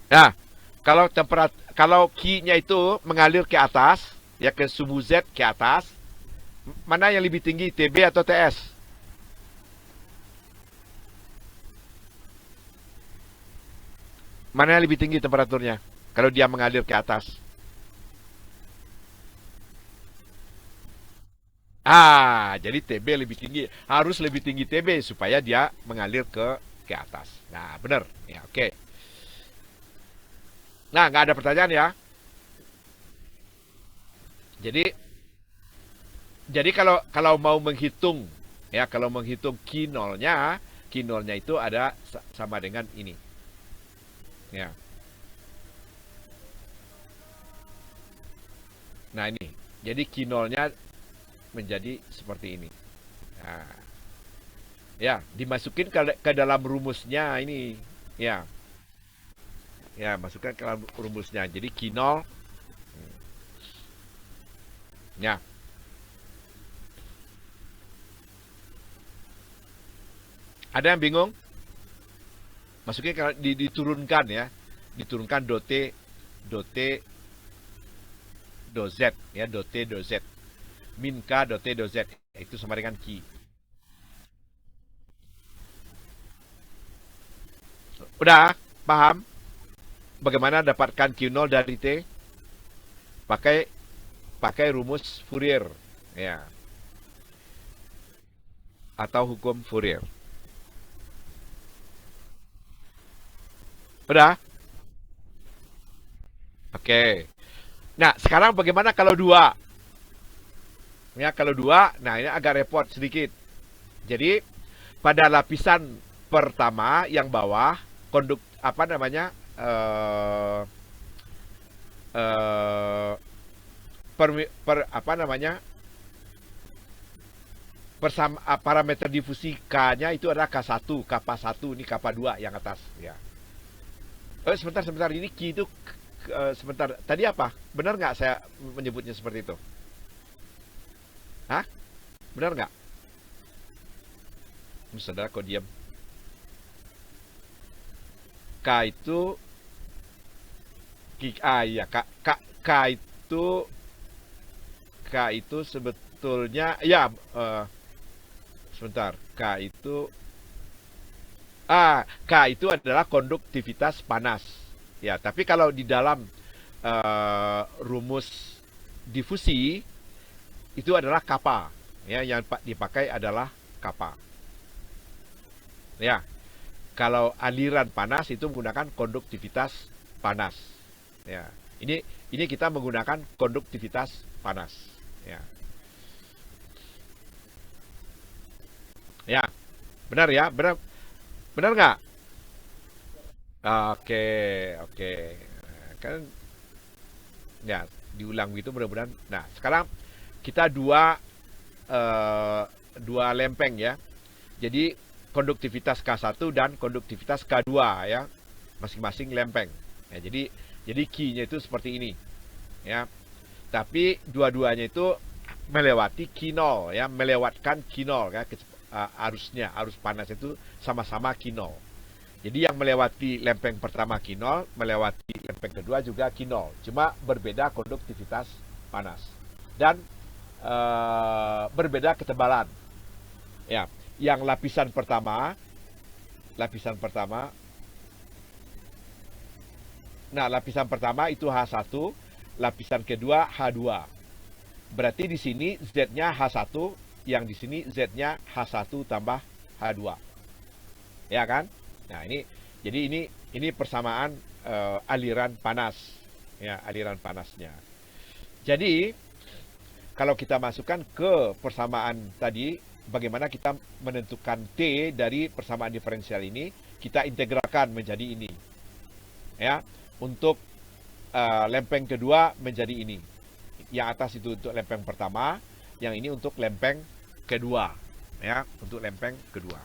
Nah, kalau Q-nya itu mengalir ke atas, ya ke suhu Z ke atas, mana yang lebih tinggi, TB atau TS? Mana yang lebih tinggi temperaturnya? Kalau dia mengalir ke atas. Jadi TB lebih tinggi. Harus lebih tinggi TB supaya dia mengalir ke atas. Nah, benar. Ya, oke. Nah, nggak ada pertanyaan ya. Jadi kalau mau menghitung ya, kalau menghitung Q0-nya itu ada sama dengan ini. Ya. Nah, ini. Jadi Q0-nya menjadi seperti ini. Nah, ya, dimasukin ke dalam rumusnya ini. Ya. Ya, masukkan ke dalam rumusnya. Jadi Q0 ya. Ada yang bingung? Masukin kalau diturunkan ya. Diturunkan dot T dot Z ya, dot T dot Z. Min K dot T dot Z itu sama dengan Q. Udah paham bagaimana dapatkan Q0 dari T? Pakai rumus Fourier ya, atau hukum Fourier. Udah? Oke. Nah, sekarang bagaimana kalau dua? Ya, kalau dua, nah ini agak repot sedikit. Jadi, pada lapisan pertama yang bawah, apa namanya? eh eh, apa namanya? Parameter difusi K-nya itu adalah K1, kappa 1, ini kappa 2 yang atas, ya. Sebentar, ini Q itu sebentar. Tadi apa? Benar nggak saya menyebutnya seperti itu? Hah? Benar nggak? Saudara kok diam? K itu iya, K itu sebetulnya ya sebentar. K itu adalah konduktivitas panas. Ya, tapi kalau di dalam rumus difusi itu adalah kappa. Ya, yang dipakai adalah kappa. Ya, kalau aliran panas itu menggunakan konduktivitas panas. Ya, ini kita menggunakan konduktivitas panas. Ya, ya, benar ya, benar nggak? Oke, oke, kan ya diulang gitu mudah-mudahan. Nah, sekarang kita dua lempeng ya. Jadi konduktivitas K1 dan konduktivitas K2 ya, masing-masing lempeng. Ya, jadi Q-nya itu seperti ini ya. Tapi dua-duanya itu melewati Q0 ya, melewatkan Q0 ya, arus panas itu sama-sama Q0. Jadi yang melewati lempeng pertama Q0, melewati lempeng kedua juga Q0, cuma berbeda konduktivitas panas dan berbeda ketebalan. Ya, yang lapisan pertama, nah lapisan pertama itu H1, lapisan kedua H2. Berarti di sini Z-nya H1, yang di sini Z-nya H1 tambah H2. Ya kan? Nah, jadi ini persamaan aliran panas. Ya, aliran panasnya. Jadi kalau kita masukkan ke persamaan tadi, bagaimana kita menentukan T dari persamaan diferensial ini, kita integralkan menjadi ini. Ya, untuk lempeng kedua menjadi ini. Yang atas itu untuk lempeng pertama, yang ini untuk lempeng kedua. Ya, untuk lempeng kedua.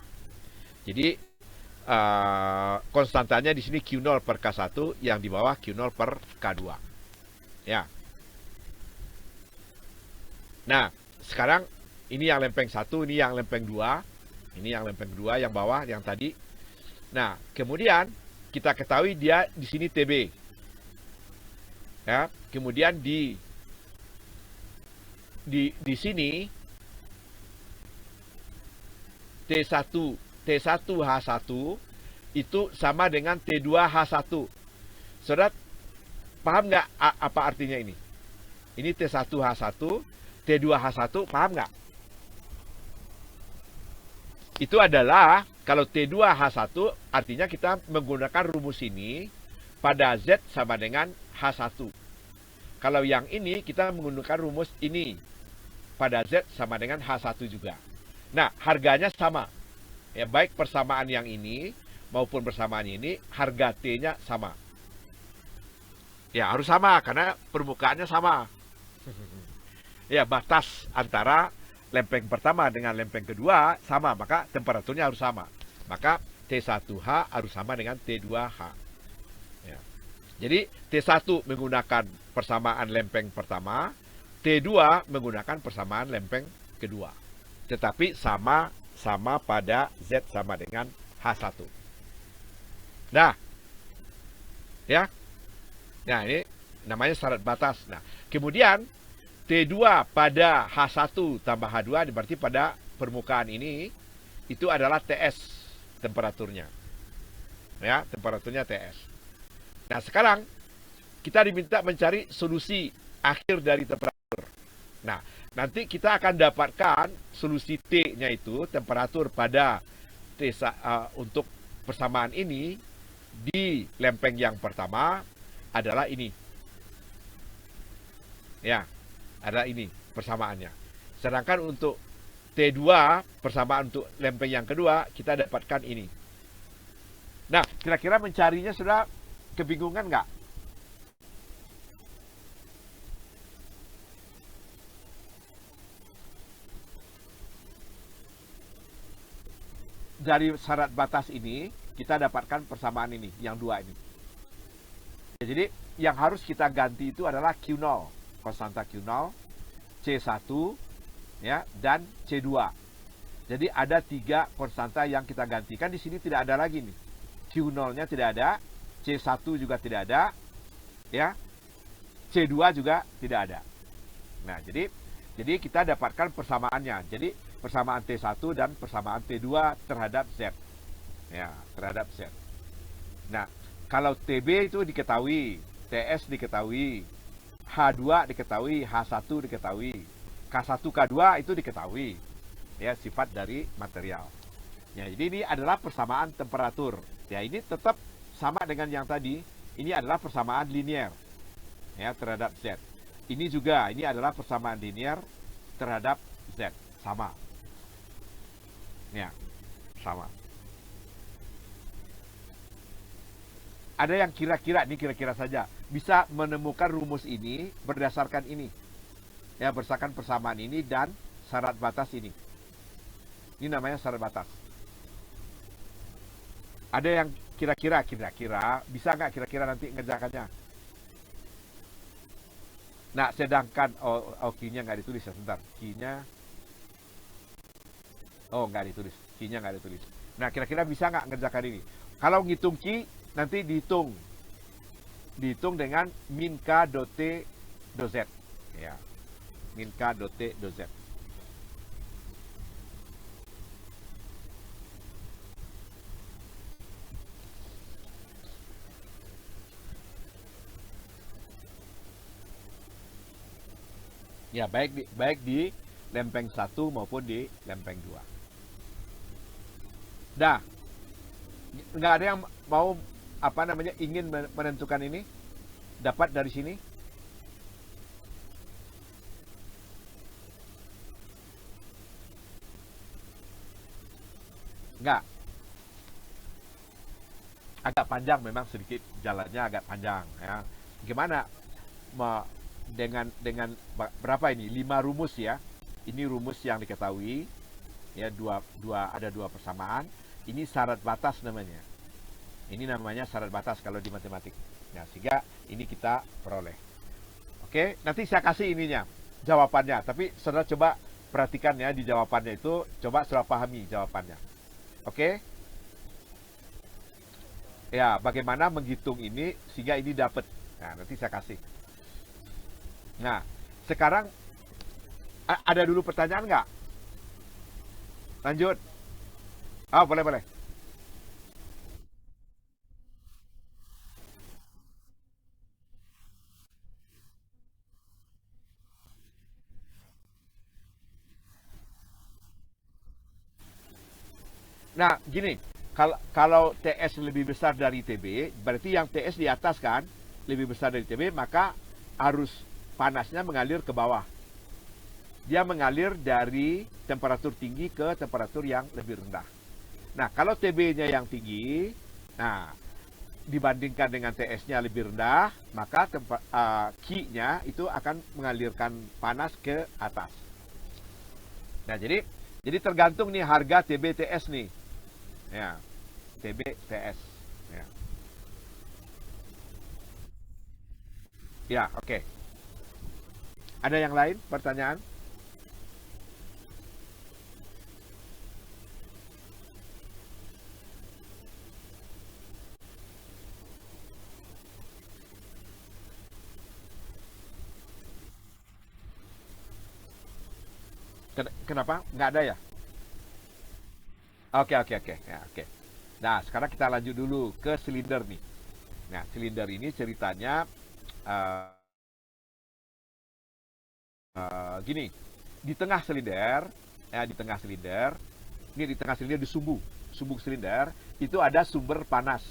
Jadi konstantanya di sini Q0 per K1, yang di bawah Q0 per K2. Ya. Nah, sekarang ini yang lempeng 1, ini yang lempeng 2. Ini yang lempeng 2 yang bawah, yang tadi. Nah, kemudian kita ketahui dia di sini TB. Ya, kemudian di sini T1H1 itu sama dengan T2H1. Saudara paham nggak apa artinya ini? Ini T1H1, T2H1, paham nggak? Itu adalah, kalau T2H1 artinya kita menggunakan rumus ini pada Z sama dengan H1. Kalau yang ini kita menggunakan rumus ini pada Z sama dengan H1 juga. Nah, harganya sama. Ya, baik persamaan yang ini maupun persamaan ini, harga T-nya sama. Ya, harus sama karena permukaannya sama. Ya, batas antara lempeng pertama dengan lempeng kedua sama, maka temperaturnya harus sama. Maka T1H harus sama dengan T2H. Ya. Jadi T1 menggunakan persamaan lempeng pertama, T2 menggunakan persamaan lempeng kedua. Tetapi sama pada Z sama dengan H1. Nah, ya. Nah, ini namanya syarat batas. Nah, kemudian T2 pada H1 tambah H2 berarti pada permukaan ini itu adalah TS temperaturnya. Ya, temperaturnya TS. Nah, sekarang kita diminta mencari solusi akhir dari temperatur. Nah, nanti kita akan dapatkan solusi T-nya itu, temperatur pada untuk persamaan ini di lempeng yang pertama adalah ini. Ya, ada ini persamaannya. Sedangkan untuk T2, persamaan untuk lempeng yang kedua, kita dapatkan ini. Nah, kira-kira mencarinya sudah kebingungan nggak? Dari syarat batas ini, kita dapatkan persamaan ini, yang dua ini. Ya, jadi, yang harus kita ganti itu adalah Q0, konstanta Q0, C1, ya, dan C2. Jadi ada 3 konstanta yang kita gantikan. Di sini tidak ada lagi nih. Q0-nya tidak ada, C1 juga tidak ada, ya. C2 juga tidak ada. Nah, jadi kita dapatkan persamaannya. Jadi persamaan T1 dan persamaan T2 terhadap Z. Ya, terhadap Z. Nah, kalau TB itu diketahui, TS diketahui, H2 diketahui, H1 diketahui, K1, K2 itu diketahui. Ya, sifat dari material. Ya, jadi ini adalah persamaan temperatur. Ya, ini tetap sama dengan yang tadi. Ini adalah persamaan linear, ya, terhadap Z. Ini juga, ini adalah persamaan linear terhadap Z. Sama. Ya, sama. Ada yang kira-kira, ini kira-kira saja, bisa menemukan rumus ini berdasarkan ini. Ya, berdasarkan persamaan ini dan syarat batas ini. Ini namanya syarat batas. Ada yang kira-kira bisa nggak kira-kira nanti ngerjakannya? Nah, sedangkan Q-nya nggak ditulis ya, sebentar. Q-nya nggak ditulis. Q-nya nggak ditulis. Nah, kira-kira bisa nggak ngerjakan ini? Kalau ngitung Q, nanti dihitung dengan min K dot T dot Z. Ya, min K dot T dot Z. Ya, baik di lempeng 1 maupun di lempeng 2. Dah. Nggak ada yang mau ingin menentukan ini? Dapat dari sini? Nggak. Agak panjang memang, sedikit jalannya agak panjang ya. Gimana dengan berapa ini? 5 rumus ya. Ini rumus yang diketahui ya, ada dua persamaan. Ini syarat batas namanya. Ini namanya syarat batas kalau di matematik. Nah, sehingga ini kita peroleh. Oke, nanti saya kasih ininya, jawabannya. Tapi saudara coba perhatikan ya di jawabannya itu, coba saudara pahami jawabannya. Oke? Ya, bagaimana menghitung ini sehingga ini dapat. Nah, nanti saya kasih. Nah, sekarang ada dulu pertanyaan nggak? Lanjut. Boleh. Nah, gini, kalau TS lebih besar dari TB, berarti yang TS di atas kan lebih besar dari TB, maka arus panasnya mengalir ke bawah. Dia mengalir dari temperatur tinggi ke temperatur yang lebih rendah. Nah, kalau TB-nya yang tinggi, nah, dibandingkan dengan TS-nya lebih rendah, maka Q-nya itu akan mengalirkan panas ke atas. Nah, jadi tergantung nih harga TB TS nih. Ya, TB TS. Ya, ya, oke. Ada yang lain pertanyaan? Kenapa? Nggak ada ya? Oke. Ya, oke. Nah, sekarang kita lanjut dulu ke silinder nih. Nah, silinder ini ceritanya gini. Di tengah silinder, ini di tengah silinder di sumbu silinder, itu ada sumber panas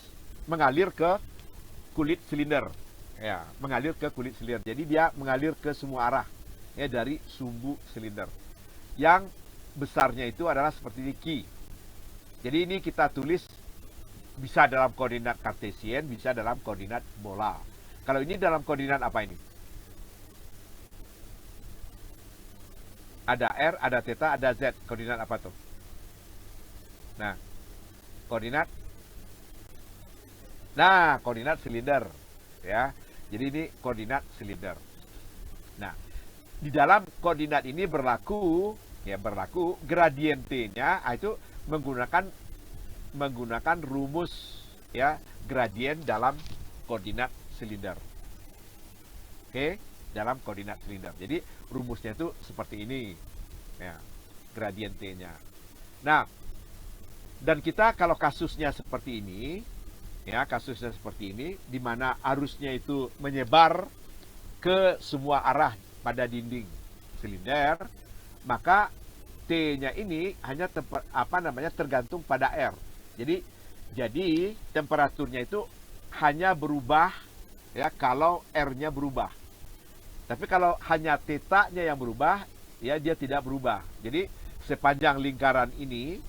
mengalir ke kulit silinder. Ya, mengalir ke kulit silinder. Jadi dia mengalir ke semua arah ya dari sumbu silinder. Yang besarnya itu adalah seperti ini Q. Jadi ini kita tulis bisa dalam koordinat kartesian, bisa dalam koordinat bola. Kalau ini dalam koordinat apa ini? Ada R, ada theta, ada Z. Koordinat apa tuh? Nah, koordinat. Nah, koordinat silinder. Ya, jadi ini koordinat silinder. Nah, di dalam koordinat ini berlaku gradien T-nya itu menggunakan rumus ya gradien dalam koordinat silinder. Oke, dalam koordinat silinder. Jadi rumusnya itu seperti ini. Ya, gradien T-nya. Nah, dan kita kalau kasusnya seperti ini, ya kasusnya seperti ini, di mana arusnya itu menyebar ke semua arah pada dinding silinder, maka T-nya ini hanya tergantung pada R. Jadi temperaturnya itu hanya berubah ya kalau R-nya berubah. Tapi kalau hanya theta-nya yang berubah, ya dia tidak berubah. Jadi sepanjang lingkaran ini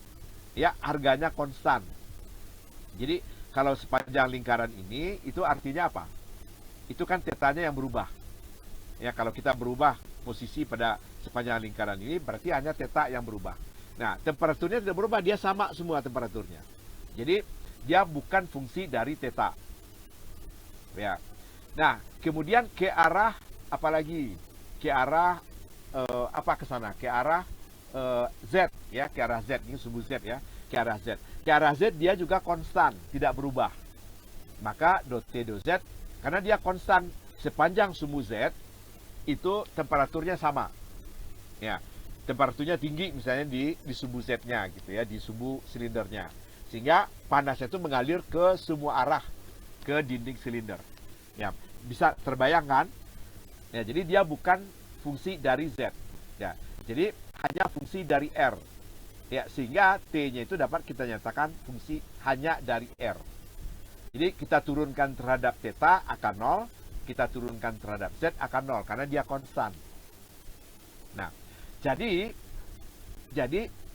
ya harganya konstan. Jadi kalau sepanjang lingkaran ini itu artinya apa? Itu kan theta-nya yang berubah. Ya, kalau kita berubah posisi pada sepanjang lingkaran ini berarti hanya theta yang berubah. Nah, temperaturnya tidak berubah, dia sama semua temperaturnya. Jadi dia bukan fungsi dari theta. Ya. Nah, kemudian ke arah apa lagi? Ke arah apa ke sana? Ke arah Z ya, ke arah Z, ini sumbu Z ya, ke arah Z. Ke arah Z dia juga konstan, tidak berubah. Maka dot T dot Z karena dia konstan sepanjang sumbu Z itu temperaturnya sama. Ya, temperaturnya tinggi misalnya di sumbu Z-nya gitu ya, di sumbu silindernya. Sehingga panasnya itu mengalir ke semua arah ke dinding silinder. Ya, bisa terbayangkan? Ya, jadi dia bukan fungsi dari Z. Ya, jadi hanya fungsi dari R. Ya, sehingga T-nya itu dapat kita nyatakan fungsi hanya dari R. Jadi kita turunkan terhadap theta akan 0, kita turunkan terhadap Z akan 0 karena dia konstan. Nah, jadi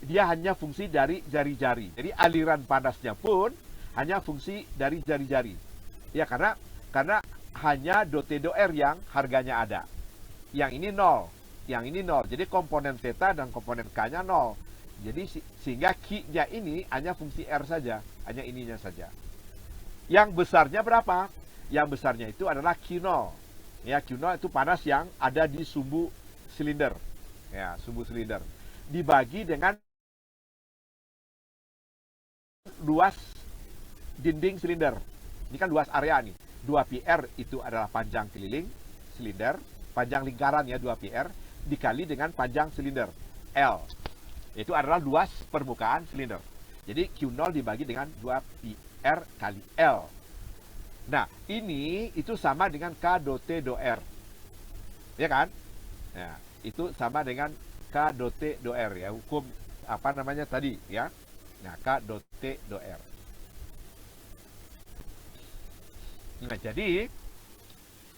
dia hanya fungsi dari jari-jari. Jadi aliran panasnya pun hanya fungsi dari jari-jari. Ya, karena hanya dot T dot R yang harganya ada. Yang ini 0, yang ini 0. Jadi komponen theta dan komponen K-nya 0. Jadi sehingga Q-nya ini hanya fungsi R saja, hanya ininya saja. Yang besarnya berapa? Yang besarnya itu adalah Q0. Ya, Q0 itu panas yang ada di sumbu silinder. Ya, sumbu silinder. Dibagi dengan luas dinding silinder. Ini kan luas area nih. 2πr itu adalah panjang keliling silinder, panjang lingkaran ya 2πr dikali dengan panjang silinder L. Itu adalah luas permukaan silinder. Jadi Q0 dibagi dengan 2πr kali L. Nah, ini itu sama dengan K dot T dot R. Ya kan? Ya, itu sama dengan K dot T dot R ya, hukum apa namanya tadi ya. Nah, K dot T dot R. Nah, jadi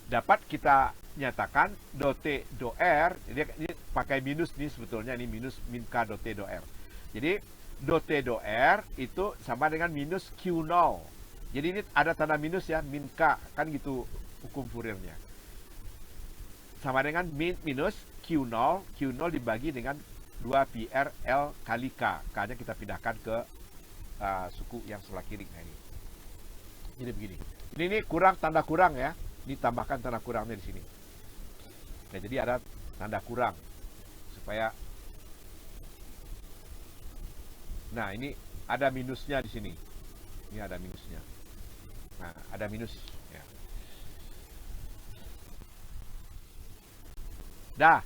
dapat kita nyatakan dot T dot R, ini pakai minus nih sebetulnya, ini minus min K dot T dot R. Jadi dot T dot R itu sama dengan minus Q0. Jadi ini ada tanda minus ya, min K, kan gitu hukum Fouriernya. Sama dengan minus Q0, Q0 dibagi dengan 2πr L kali K. K-nya kita pindahkan ke suku yang sebelah kiri. Nah ini. Jadi begini. Ini kurang, tanda kurang ya. Ini tambahkan tanda kurangnya di sini. Nah, jadi ada tanda kurang. Supaya. Nah, ini ada minusnya di sini. Ini ada minusnya. Nah, ada minus ya. Dah.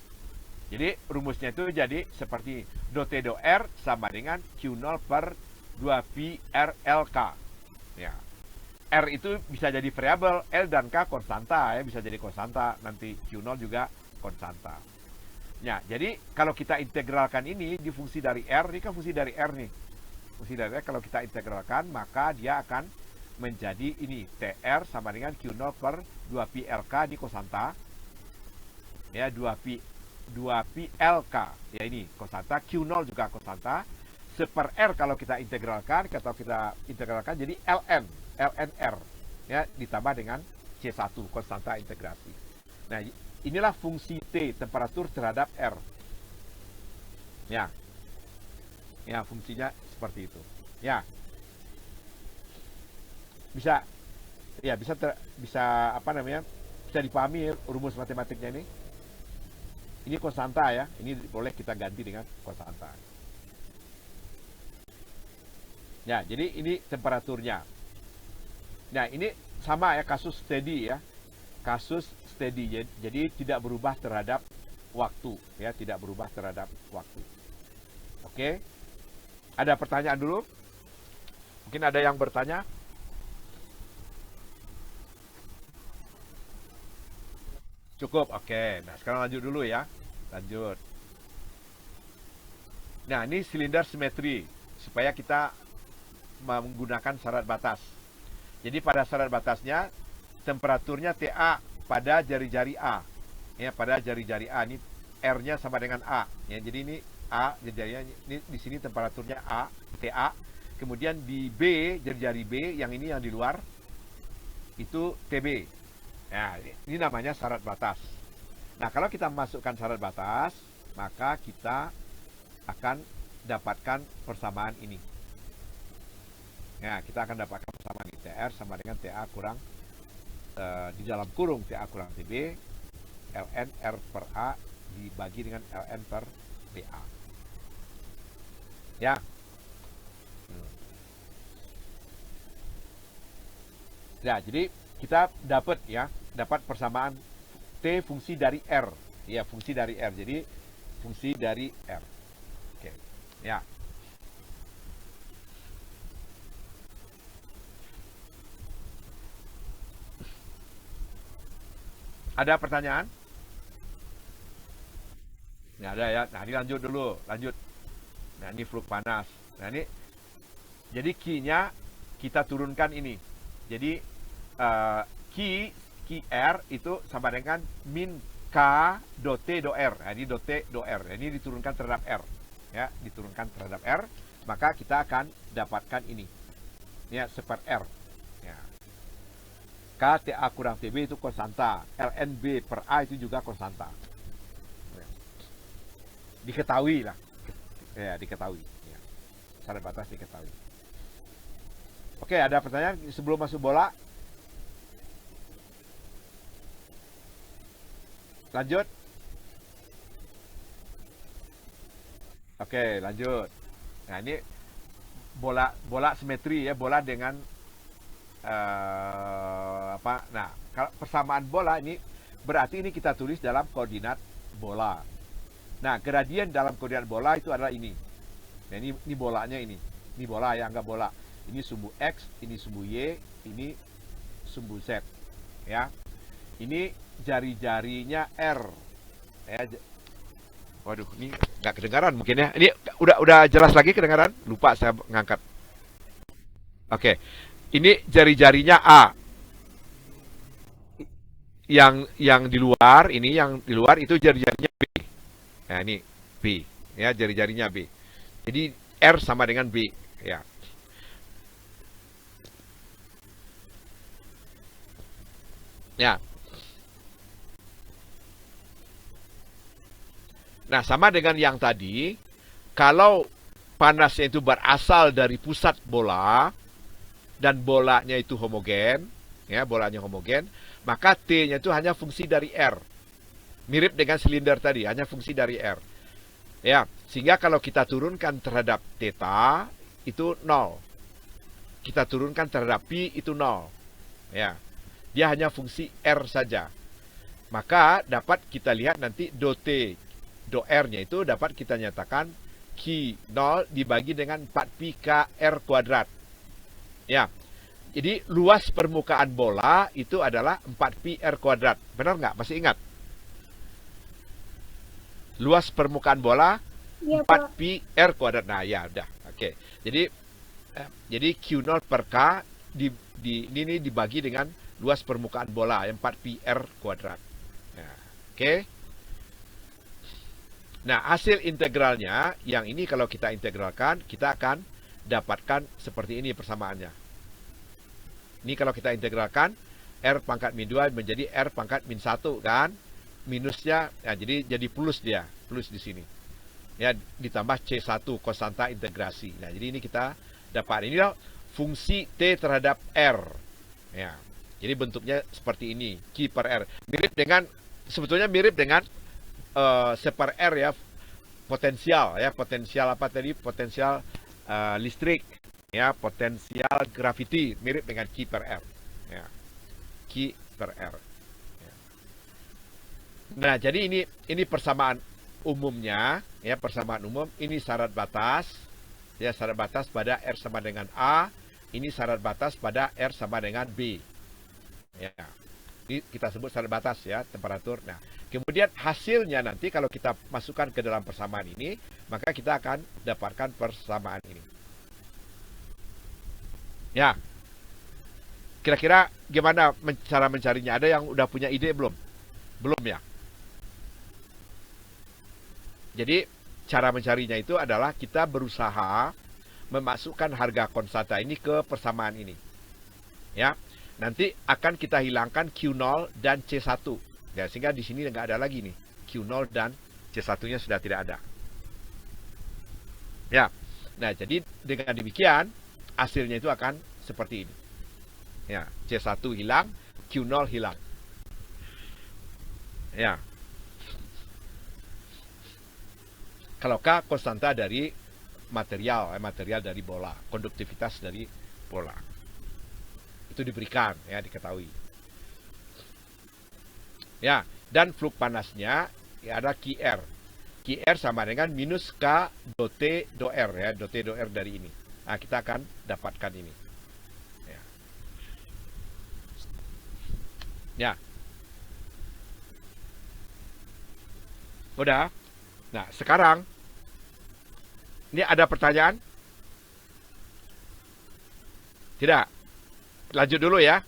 Jadi rumusnya itu jadi seperti dot T dot R sama dengan Q0 per 2pi RLK. Ya. R itu bisa jadi variabel, L dan K konstanta ya, bisa jadi konstanta, nanti Q0 juga konstanta. Ya, jadi kalau kita integralkan ini di fungsi dari R, ini kan fungsi dari R nih. Fungsi dari R kalau kita integralkan maka dia akan menjadi ini TR sama dengan Q0 per 2pi LK di kosanta. Ya, 2pi LK. Ya ini kosanta, Q0 juga kosanta. Seper R kalau kita integralkan jadi ln R ya ditambah dengan C1 konstanta integrasi. Nah, inilah fungsi T temperatur terhadap R. Ya. Ya, fungsinya seperti itu. Ya. Bisa apa namanya? Bisa dipahami ya, rumus matematiknya ini. Ini konstanta ya. Ini boleh kita ganti dengan konstanta. Ya, jadi ini temperaturnya. Nah, ini sama ya kasus steady ya. Kasus steady. Jadi tidak berubah terhadap waktu ya, tidak berubah terhadap waktu. Oke. Ada pertanyaan dulu? Mungkin ada yang bertanya? Cukup, oke. Nah, sekarang lanjut dulu ya. Lanjut. Nah, ini silinder simetri. Supaya kita menggunakan syarat batas. Jadi pada syarat batasnya, temperaturnya TA pada jari-jari A. Ya, pada jari-jari A. Ini R-nya sama dengan A. Ya, jadi ini A, jari-jarinya. Ini di sini temperaturnya A, TA. Kemudian di B, jari-jari B, yang ini yang di luar, itu TB. Nah, ini namanya syarat batas. Nah, kalau kita masukkan syarat batas, maka kita akan dapatkan persamaan ini. Nah, kita akan dapatkan persamaan ini. TR sama dengan TA kurang, di dalam kurung TA kurang TB, ln R per A dibagi dengan ln per BA. Ya. Nah, jadi kita dapat persamaan T fungsi dari R. Ya, fungsi dari R. Jadi fungsi dari R. Oke. Ya. Ada pertanyaan? Nggak ada ya. Nah, ini lanjut dulu. Lanjut. Nah, ini fluk panas. Nah, ini jadi Q-nya kita turunkan ini. Jadi Q R itu sama dengan min K do T do R. Nah, ini do T do R. Nah, ini diturunkan terhadap R. Ya, diturunkan terhadap R. Maka kita akan dapatkan ini. Ya, seper R. Ya. K TA kurang TB itu konstanta. ln B per A itu juga konstanta. Ya. Diketahui lah. Ya, diketahui. Ya. Syarat batas diketahui. Oke, ada pertanyaan sebelum masuk bola? Lanjut. Oke, lanjut. Nah, ini bola simetri ya, bola dengan apa? Nah, kalau persamaan bola ini berarti ini kita tulis dalam koordinat bola. Nah, gradien dalam koordinat bola itu adalah ini. Nah, ini bolanya ini. Ini bola ya, enggak bola. Ini sumbu X, ini sumbu Y, ini sumbu Z. Ya. Ini jari-jarinya R. Ya. Waduh, ini nggak kedengaran mungkin ya. Ini udah jelas lagi kedengaran? Lupa saya ngangkat. Oke. Ini jari-jarinya A. Yang di luar, ini yang di luar itu jari-jarinya B. Nah, ini B. Ya, jari-jarinya B. Jadi R sama dengan B, ya. Ya. Nah, sama dengan yang tadi, kalau panasnya itu berasal dari pusat bola dan bolanya itu homogen, ya, bolanya homogen, maka T-nya itu hanya fungsi dari R. Mirip dengan silinder tadi, hanya fungsi dari R. Ya, sehingga kalau kita turunkan terhadap theta itu 0. Kita turunkan terhadap pi itu 0. Ya. Dia hanya fungsi R saja. Maka dapat kita lihat nanti do T, do R-nya itu dapat kita nyatakan Q0 dibagi dengan 4pi K R kuadrat. Ya. Jadi luas permukaan bola itu adalah 4pi R kuadrat. Benar nggak? Masih ingat? Luas permukaan bola Iya, 4pi R kuadrat. Nah, ya udah. Oke. Jadi Q0 per K ini dibagi dengan luas permukaan bola 4πr kuadrat. Nah, oke. Nah, hasil integralnya yang ini kalau kita integralkan, kita akan dapatkan seperti ini persamaannya. Ini kalau kita integralkan R pangkat min 2 menjadi R pangkat min 1 kan? Minusnya ya, jadi plus dia, plus di sini. Ya, ditambah C1 konstanta integrasi. Nah, jadi ini kita dapat ini fungsi T terhadap R. Ya. Jadi bentuknya seperti ini, Q per R. Sebetulnya mirip dengan C per R ya, potensial ya, potensial apa tadi? Potensial listrik ya, potensial gravity mirip dengan Q per R. Ya. Q per R. Ya. Nah, jadi ini persamaan umumnya ya, persamaan umum. Ini syarat batas ya, syarat batas pada R sama dengan A. Ini syarat batas pada R sama dengan B. Ya. Ini kita sebut syarat batas ya, temperatur. Nah, kemudian hasilnya nanti kalau kita masukkan ke dalam persamaan ini, maka kita akan dapatkan persamaan ini. Ya. Kira-kira gimana cara mencarinya? Ada yang udah punya ide belum? Belum ya? Jadi, cara mencarinya itu adalah kita berusaha memasukkan harga konstanta ini ke persamaan ini. Ya. Nanti akan kita hilangkan Q0 dan C1. Ya, sehingga di sini nggak ada lagi nih. Q0 dan C1-nya sudah tidak ada. Ya. Nah, jadi dengan demikian hasilnya itu akan seperti ini. Ya, C1 hilang, Q0 hilang. Ya. Kalau K konstanta dari material dari bola, konduktivitas dari bola. Itu diberikan ya, diketahui. Ya, dan flux panasnya ya, ada QR. QR sama dengan minus K do T do R ya, do T do R dari ini. Nah, kita akan dapatkan ini. Ya. Ya. Udah. Nah, sekarang ini ada pertanyaan? Tidak. Lanjut dulu ya.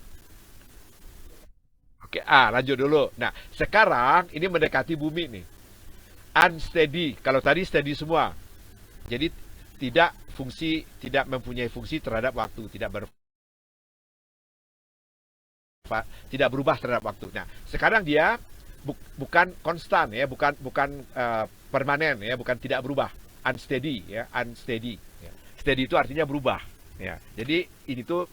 Oke, lanjut dulu. Nah, sekarang ini mendekati bumi nih. Unsteady. Kalau tadi steady semua. Jadi tidak mempunyai fungsi terhadap waktu, tidak berubah terhadap waktu. Nah, sekarang dia bukan konstan ya, bukan permanen ya, bukan tidak berubah. Unsteady ya, unsteady. Ya. Steady itu artinya berubah ya. Jadi ini tuh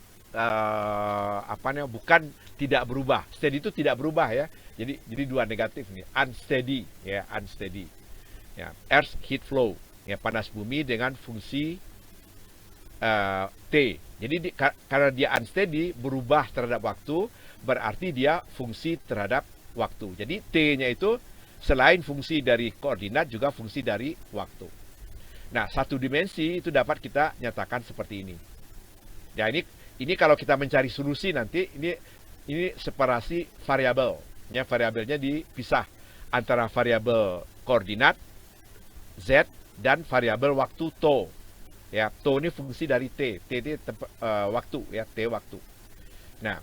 bukan tidak berubah. Steady itu tidak berubah ya. Jadi dua negatif nih. Unsteady ya, unsteady. Ya, Earth heat flow ya, panas bumi dengan fungsi T. Jadi karena dia unsteady, berubah terhadap waktu, berarti dia fungsi terhadap waktu. Jadi T-nya itu selain fungsi dari koordinat juga fungsi dari waktu. Nah, satu dimensi itu dapat kita nyatakan seperti ini. Ya, ini kalau kita mencari solusi nanti ini separasi variabel. Ya, variabelnya dipisah antara variabel koordinat Z dan variabel waktu tau. Ya, tau ini fungsi dari T. T itu waktu ya, T waktu. Nah,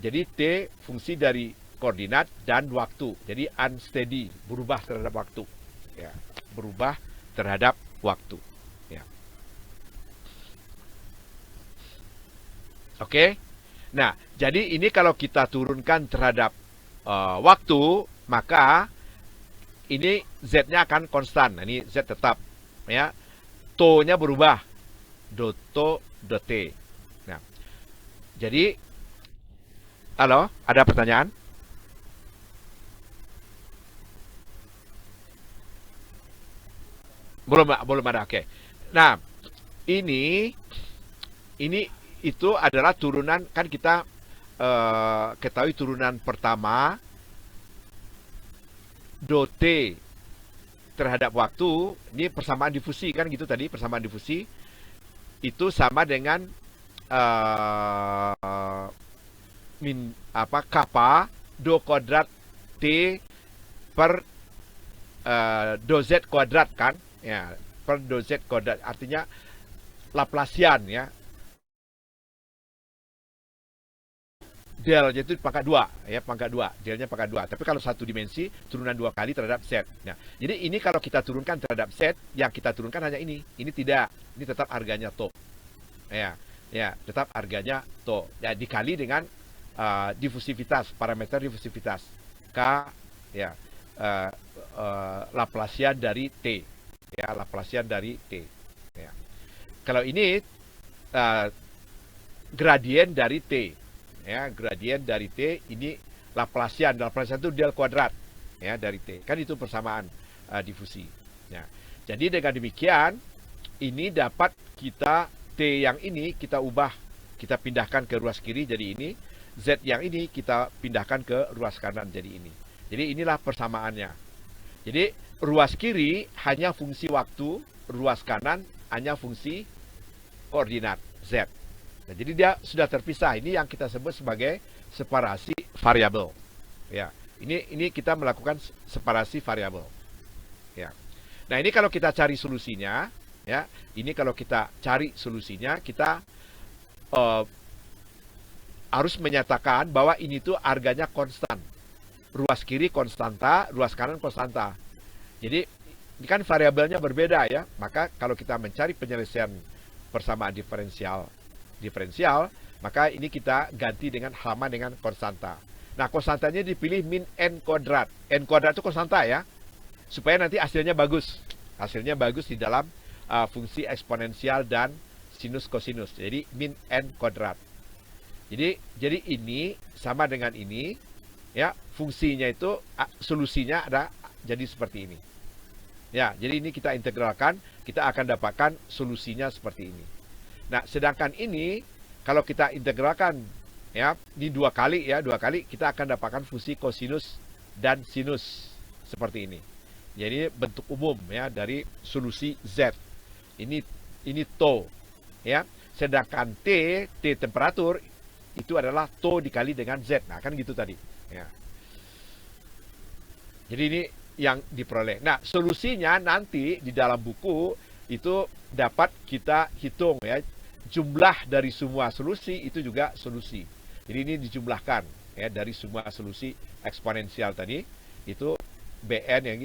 jadi T fungsi dari koordinat dan waktu. Jadi unsteady, berubah terhadap waktu. Ya, berubah terhadap waktu. Ya. Oke. Nah, jadi ini kalau kita turunkan terhadap waktu, maka ini Z-nya akan konstan. Nah, ini Z tetap ya. To-nya berubah. Do-to, do-t. Nah. Jadi halo, ada pertanyaan? Belum ada. Oke. Nah, ini itu adalah turunan, kan kita ketahui turunan pertama do T terhadap waktu, ini persamaan difusi kan gitu tadi, persamaan difusi itu sama dengan kappa do kuadrat T per do Z kuadrat kan ya, per do Z kuadrat, artinya Laplacian ya, Delnya itu pangkat 2, ya, pangkat 2. Delnya pangkat 2. Tapi kalau satu dimensi, turunan 2 kali terhadap Z. Nah, jadi ini kalau kita turunkan terhadap Z, yang kita turunkan hanya ini. Ini tidak. Ini tetap harganya to. Ya, ya, tetap harganya to. Ya, dikali dengan difusivitas, parameter difusivitas. K, ya, Laplacian dari T. Ya, Laplacian dari T. Ya. Kalau ini gradien dari T. Ya, gradien dari T ini Laplacian itu del kuadrat, ya, dari T. Kan itu persamaan difusi. Ya. Jadi dengan demikian ini dapat kita T yang ini kita ubah, kita pindahkan ke ruas kiri jadi ini, Z yang ini kita pindahkan ke ruas kanan jadi ini. Jadi inilah persamaannya. Jadi ruas kiri hanya fungsi waktu, ruas kanan hanya fungsi koordinat Z. Nah, jadi dia sudah terpisah. Ini yang kita sebut sebagai separasi variabel. Ya, ini kita melakukan separasi variabel. Ya. Nah, ini kalau kita cari solusinya, ya, ini kalau kita cari solusinya, kita harus menyatakan bahwa ini tuh harganya konstan. Ruas kiri konstanta, ruas kanan konstanta. Jadi ini kan variabelnya berbeda ya. Maka kalau kita mencari penyelesaian persamaan diferensial, maka ini kita ganti dengan halaman dengan konstanta. Nah, konstantanya dipilih min n kuadrat. N kuadrat itu konstanta ya. Supaya nanti hasilnya bagus. Hasilnya bagus di dalam fungsi eksponensial dan sinus kosinus. Jadi min n kuadrat. Jadi ini sama dengan ini ya, fungsinya itu solusinya ada jadi seperti ini. Ya, jadi ini kita integralkan, kita akan dapatkan solusinya seperti ini. Nah, sedangkan ini kalau kita integralkan ya, ini dua kali kita akan dapatkan fungsi kosinus dan sinus seperti ini. Jadi bentuk umum ya dari solusi Z. Ini tau ya. Sedangkan T temperatur itu adalah tau dikali dengan Z. Nah, kan gitu tadi ya. Jadi ini yang diperoleh. Nah, solusinya nanti di dalam buku itu dapat kita hitung ya. Jumlah dari semua solusi itu juga solusi. Jadi ini dijumlahkan ya dari semua solusi eksponensial tadi itu Bn yang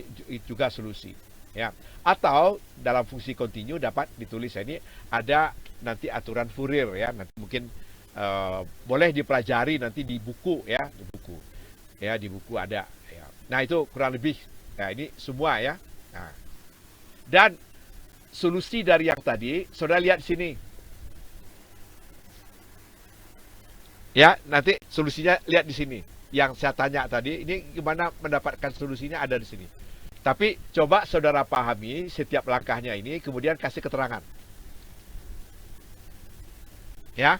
juga solusi ya. Atau dalam fungsi kontinu dapat ditulis ini ada nanti aturan Fourier ya. Nanti mungkin boleh dipelajari nanti di buku ya, di buku. Ya, di buku ada ya. Nah, itu kurang lebih ya ini semua ya. Nah. Dan solusi dari yang tadi, saudara lihat di sini. Ya, nanti solusinya lihat di sini. Yang saya tanya tadi, ini gimana mendapatkan solusinya ada di sini. Tapi coba saudara pahami setiap langkahnya ini, kemudian kasih keterangan. Ya.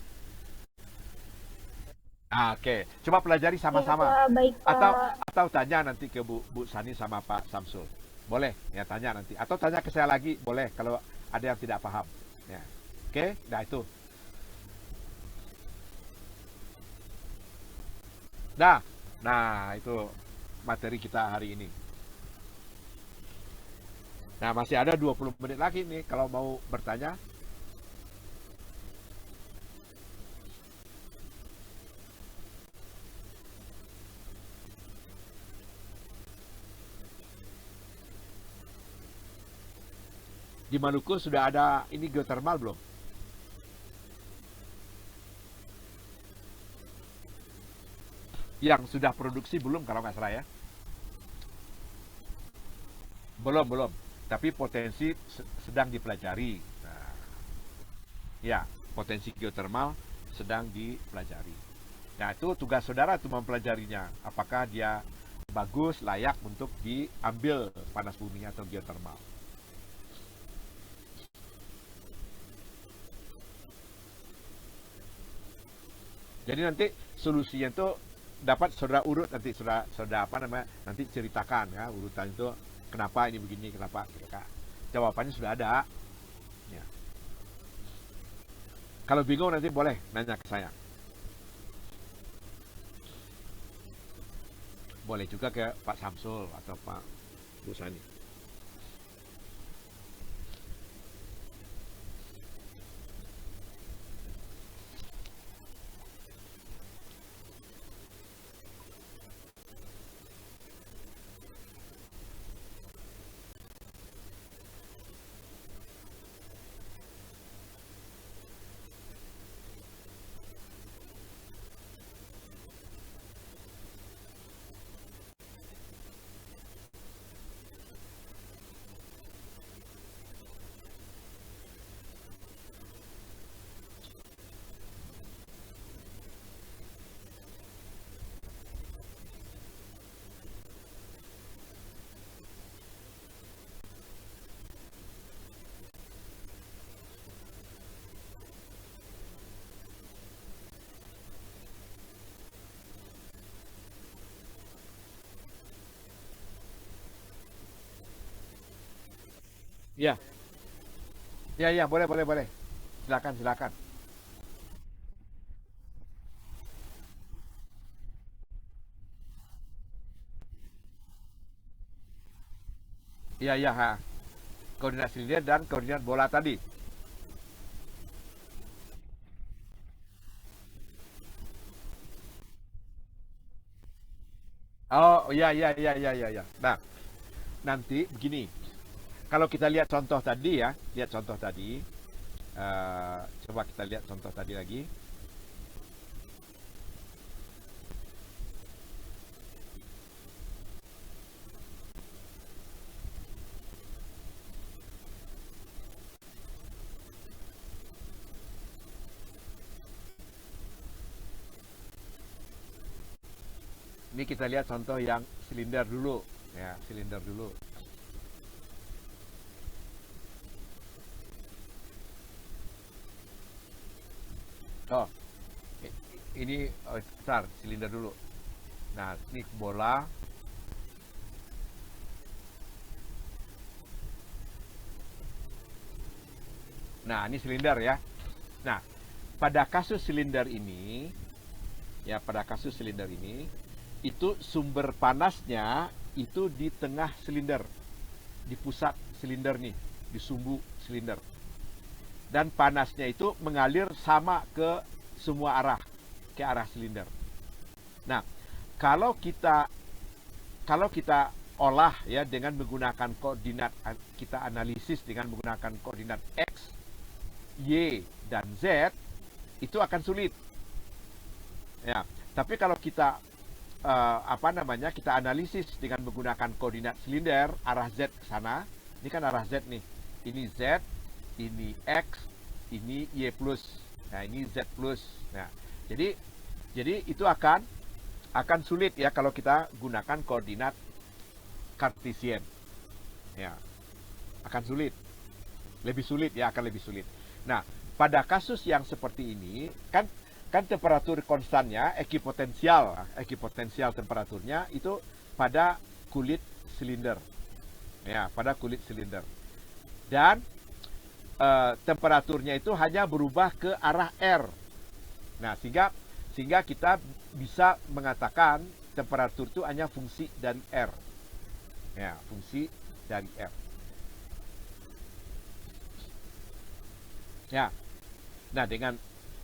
Oke, coba pelajari sama-sama. Ya, baik, atau tanya nanti ke Bu Sani sama Pak Samsul. Boleh, ya tanya nanti. Atau tanya ke saya lagi, boleh kalau ada yang tidak paham. Ya. Oke, nah itu. Nah, itu materi kita hari ini. Nah, masih ada 20 menit lagi nih kalau mau bertanya. Di Maluku sudah ada ini geothermal belum? Yang sudah produksi belum kalau nggak salah ya. Belum. Tapi potensi sedang dipelajari. Nah, ya, potensi geothermal sedang dipelajari. Nah, itu tugas saudara tuh mempelajarinya. Apakah dia bagus, layak untuk diambil panas bumi atau geothermal. Jadi nanti solusinya itu dapat saudara urut nanti saudara apa namanya nanti ceritakan ya urutan itu kenapa ini begini kenapa gitu kak. Jawabannya sudah ada. Ya. Kalau bingung nanti boleh nanya ke saya. Boleh juga ke Pak Samsul atau Pak Bu Sani. Ya, ya, ya, boleh, boleh, boleh. Silakan, silakan. Iya, iya, ha. Koordinat silinder dan koordinat bola tadi. Oh, iya, iya, iya, iya, iya, iya. Nah, nanti begini. Kalau kita lihat contoh tadi ya, lihat contoh tadi. Coba kita lihat contoh tadi lagi. Ini kita lihat contoh yang silinder dulu. Ya, silinder dulu. Oh, ini bentar, silinder dulu. Nah, ini bola. Nah, ini silinder ya. Nah, pada kasus silinder ini, ya pada kasus silinder ini, itu sumber panasnya itu di tengah silinder, di pusat silinder nih, di sumbu silinder. Dan panasnya itu mengalir sama ke semua arah, ke arah silinder. Nah, kalau kita kalau kita olah ya dengan menggunakan koordinat, kita analisis dengan menggunakan koordinat X, Y, dan Z, itu akan sulit. Ya, tapi kalau kita kita analisis dengan menggunakan koordinat silinder arah Z ke sana. Ini kan arah Z nih. Ini Z, ini X, ini Y plus. Nah, ini Z plus. Nah, jadi jadi itu akan sulit ya kalau kita gunakan koordinat Cartesian. Ya, akan sulit. Lebih sulit ya, akan lebih sulit. Nah, pada kasus yang seperti ini kan kan temperatur konstannya ekipotensial temperaturnya itu pada kulit silinder. Ya, pada kulit silinder. Dan temperaturnya itu hanya berubah ke arah R. Nah, sehingga kita bisa mengatakan temperatur itu hanya fungsi dari R. Ya, fungsi dari R. Ya.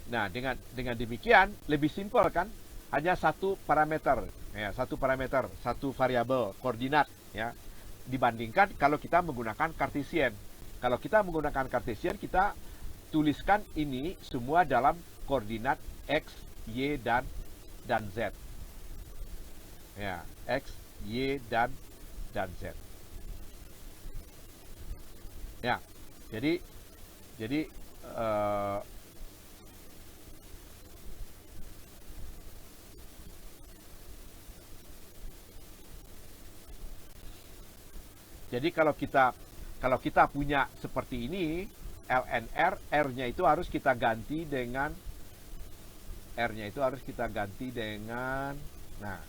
Nah, dengan demikian lebih simpel kan? Hanya satu parameter, ya, satu variabel koordinat ya. Dibandingkan kalau kita menggunakan Cartesian. Kalau kita menggunakan Cartesian, kita tuliskan ini semua dalam koordinat X, Y, dan Z. Ya, X, Y, dan Z. Ya, jadi eh, jadi kalau kita punya seperti ini LNR, R-nya itu harus kita ganti dengan nah,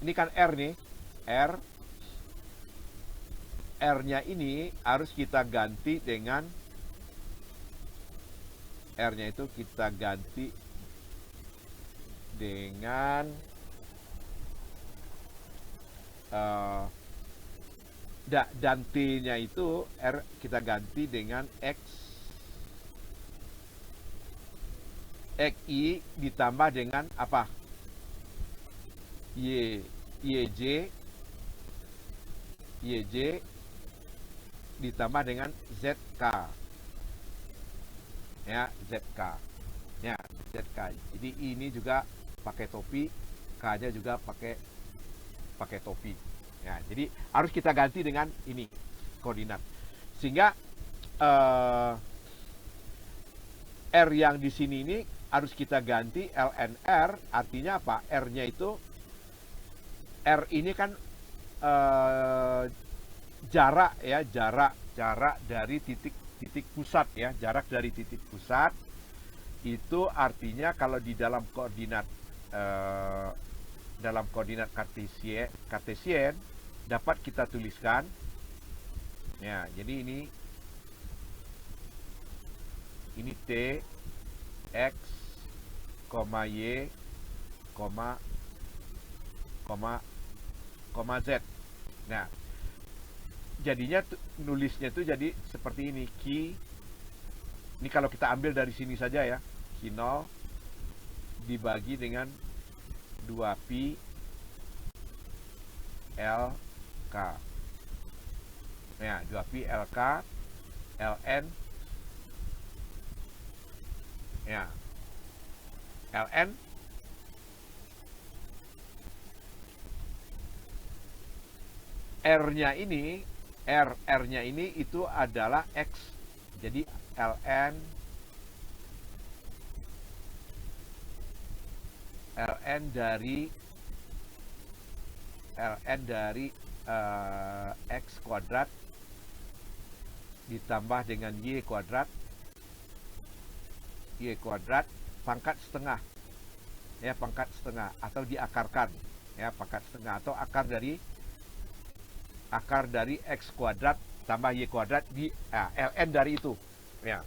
ini kan R nih, R R-nya ini harus kita ganti dengan R-nya itu kita ganti dengan dan T-nya itu R kita ganti dengan XI ditambah dengan apa? YJ ditambah dengan ZK. Ya, ZK. Ya, ZK. Jadi ini juga pakai topi, K-nya juga pakai topi. Ya, jadi harus kita ganti dengan ini koordinat. Sehingga R yang di sini ini harus kita ganti LNR, artinya apa? R-nya itu R ini kan jarak ya, jarak dari titik pusat ya, jarak dari titik pusat itu artinya kalau di dalam koordinat Cartesian dapat kita tuliskan Ya, jadi ini T, X, Y, koma, Z. Nah, jadinya nulisnya itu jadi seperti ini. Q, ini kalau kita ambil dari sini saja ya. Q0 dibagi dengan 2pi LK. Ya, 2pi LK ln, ya, ln R-nya ini, R-nya ini itu adalah X. Jadi ln dari X kuadrat ditambah dengan Y kuadrat pangkat setengah, ya, pangkat setengah, atau diakarkan, ya, pangkat setengah, atau akar dari X kuadrat tambah Y kuadrat di ln dari itu, ya,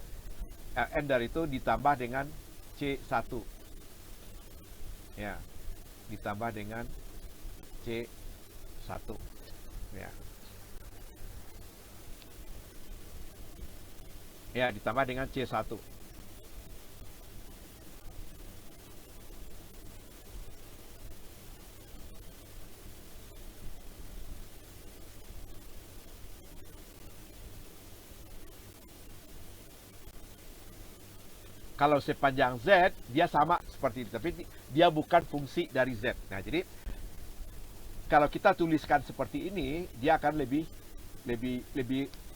ln dari itu ditambah dengan C1, ya, ditambah dengan C1, ya, ya, ditambah dengan C1. Kalau sepanjang Z, dia sama seperti ini, tapi dia bukan fungsi dari Z. Nah, jadi kalau kita tuliskan seperti ini, dia akan lebih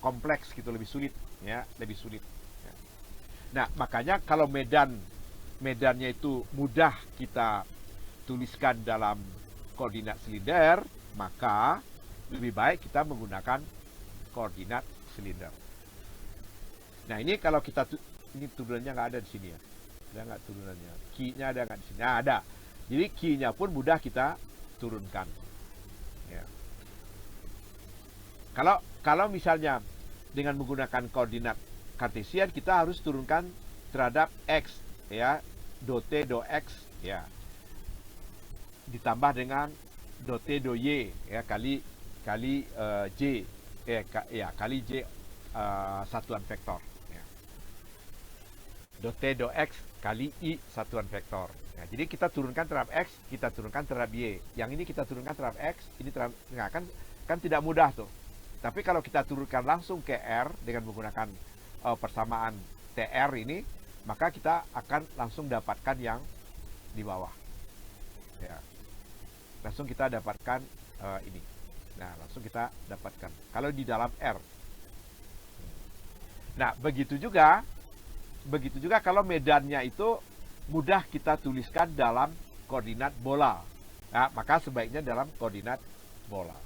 kompleks gitu, lebih sulit, ya, lebih sulit. Ya. Nah, makanya kalau medannya itu mudah kita tuliskan dalam koordinat silinder, maka lebih baik kita menggunakan koordinat silinder. Nah, ini kalau kita ini turunannya nggak ada di sini ya, ada nggak turunannya? Q-nya ada nggak di sini? Nah, ada. Jadi Q-nya pun mudah kita turunkan. Ya. Kalau misalnya dengan menggunakan koordinat kartesian, kita harus turunkan terhadap X, ya, do T do X, ya, ditambah dengan do T do Y, ya, kali J, ya, kali J satuan vektor. Do T do X kali I satuan vektor. Nah, jadi kita turunkan terhadap X, kita turunkan terhadap Y. Yang ini kita turunkan terhadap X, ini terhadap, nah, kan tidak mudah tuh. Tapi kalau kita turunkan langsung ke R dengan menggunakan persamaan TR ini, maka kita akan langsung dapatkan yang di bawah. Ya. Langsung kita dapatkan ini. Nah, langsung kita dapatkan. Kalau di dalam R. Nah, begitu juga kalau medannya itu mudah kita tuliskan dalam koordinat bola. Nah, maka sebaiknya dalam koordinat bola.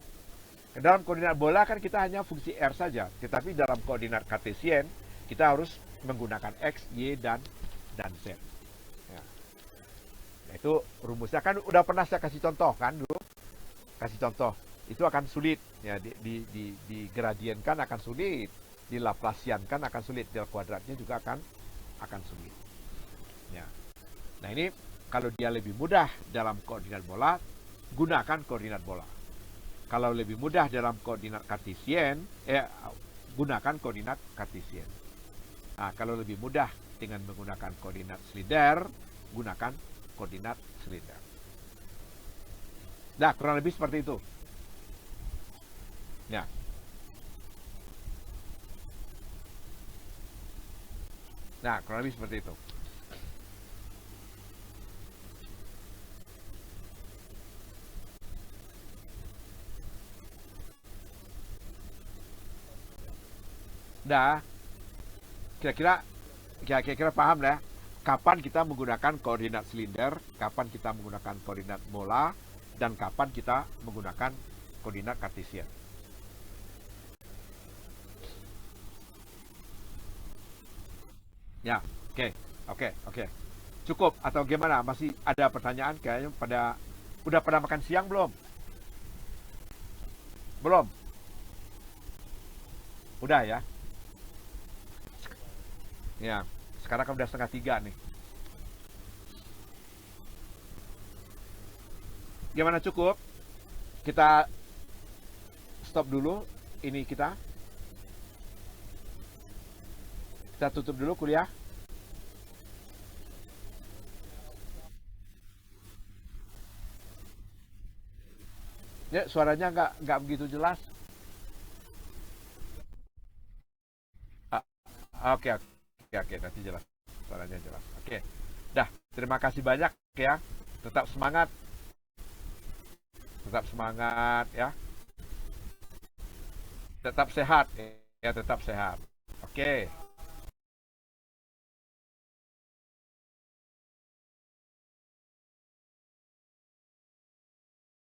Dalam koordinat bola kan kita hanya fungsi R saja. Tetapi dalam koordinat kartesian, kita harus menggunakan X, Y, dan Z. Ya. Nah, itu rumusnya kan udah pernah saya kasih contoh kan dulu. Kasih contoh. Itu akan sulit. Ya, di gradienkan akan sulit. Di Laplaciankan akan sulit. Del kuadratnya juga akan sulit. Ya. Nah, ini kalau dia lebih mudah dalam koordinat bola, gunakan koordinat bola. Kalau lebih mudah dalam koordinat kartesian, gunakan koordinat kartesian. Nah, kalau lebih mudah dengan menggunakan koordinat silinder, gunakan koordinat silinder. Nah, kurang lebih seperti itu. Ya. Nah, kurang lebih seperti itu. Nah, kira-kira paham lah, kapan kita menggunakan koordinat silinder, kapan kita menggunakan koordinat bola, dan kapan kita menggunakan koordinat kartesian. Ya, oke. Cukup atau gimana? Masih ada pertanyaan? Kayaknya udah pada makan siang belum? Belum. Udah ya. Ya, sekarang kan udah 2:30 nih. Gimana, cukup? Kita stop dulu ini kita tutup dulu kuliah. Ya, suaranya nggak begitu jelas. Ah, oke, oke, oke, nanti jelas. Suaranya jelas. Oke. Dah, terima kasih banyak ya. Tetap semangat, ya. Tetap sehat, ya, tetap sehat. Oke.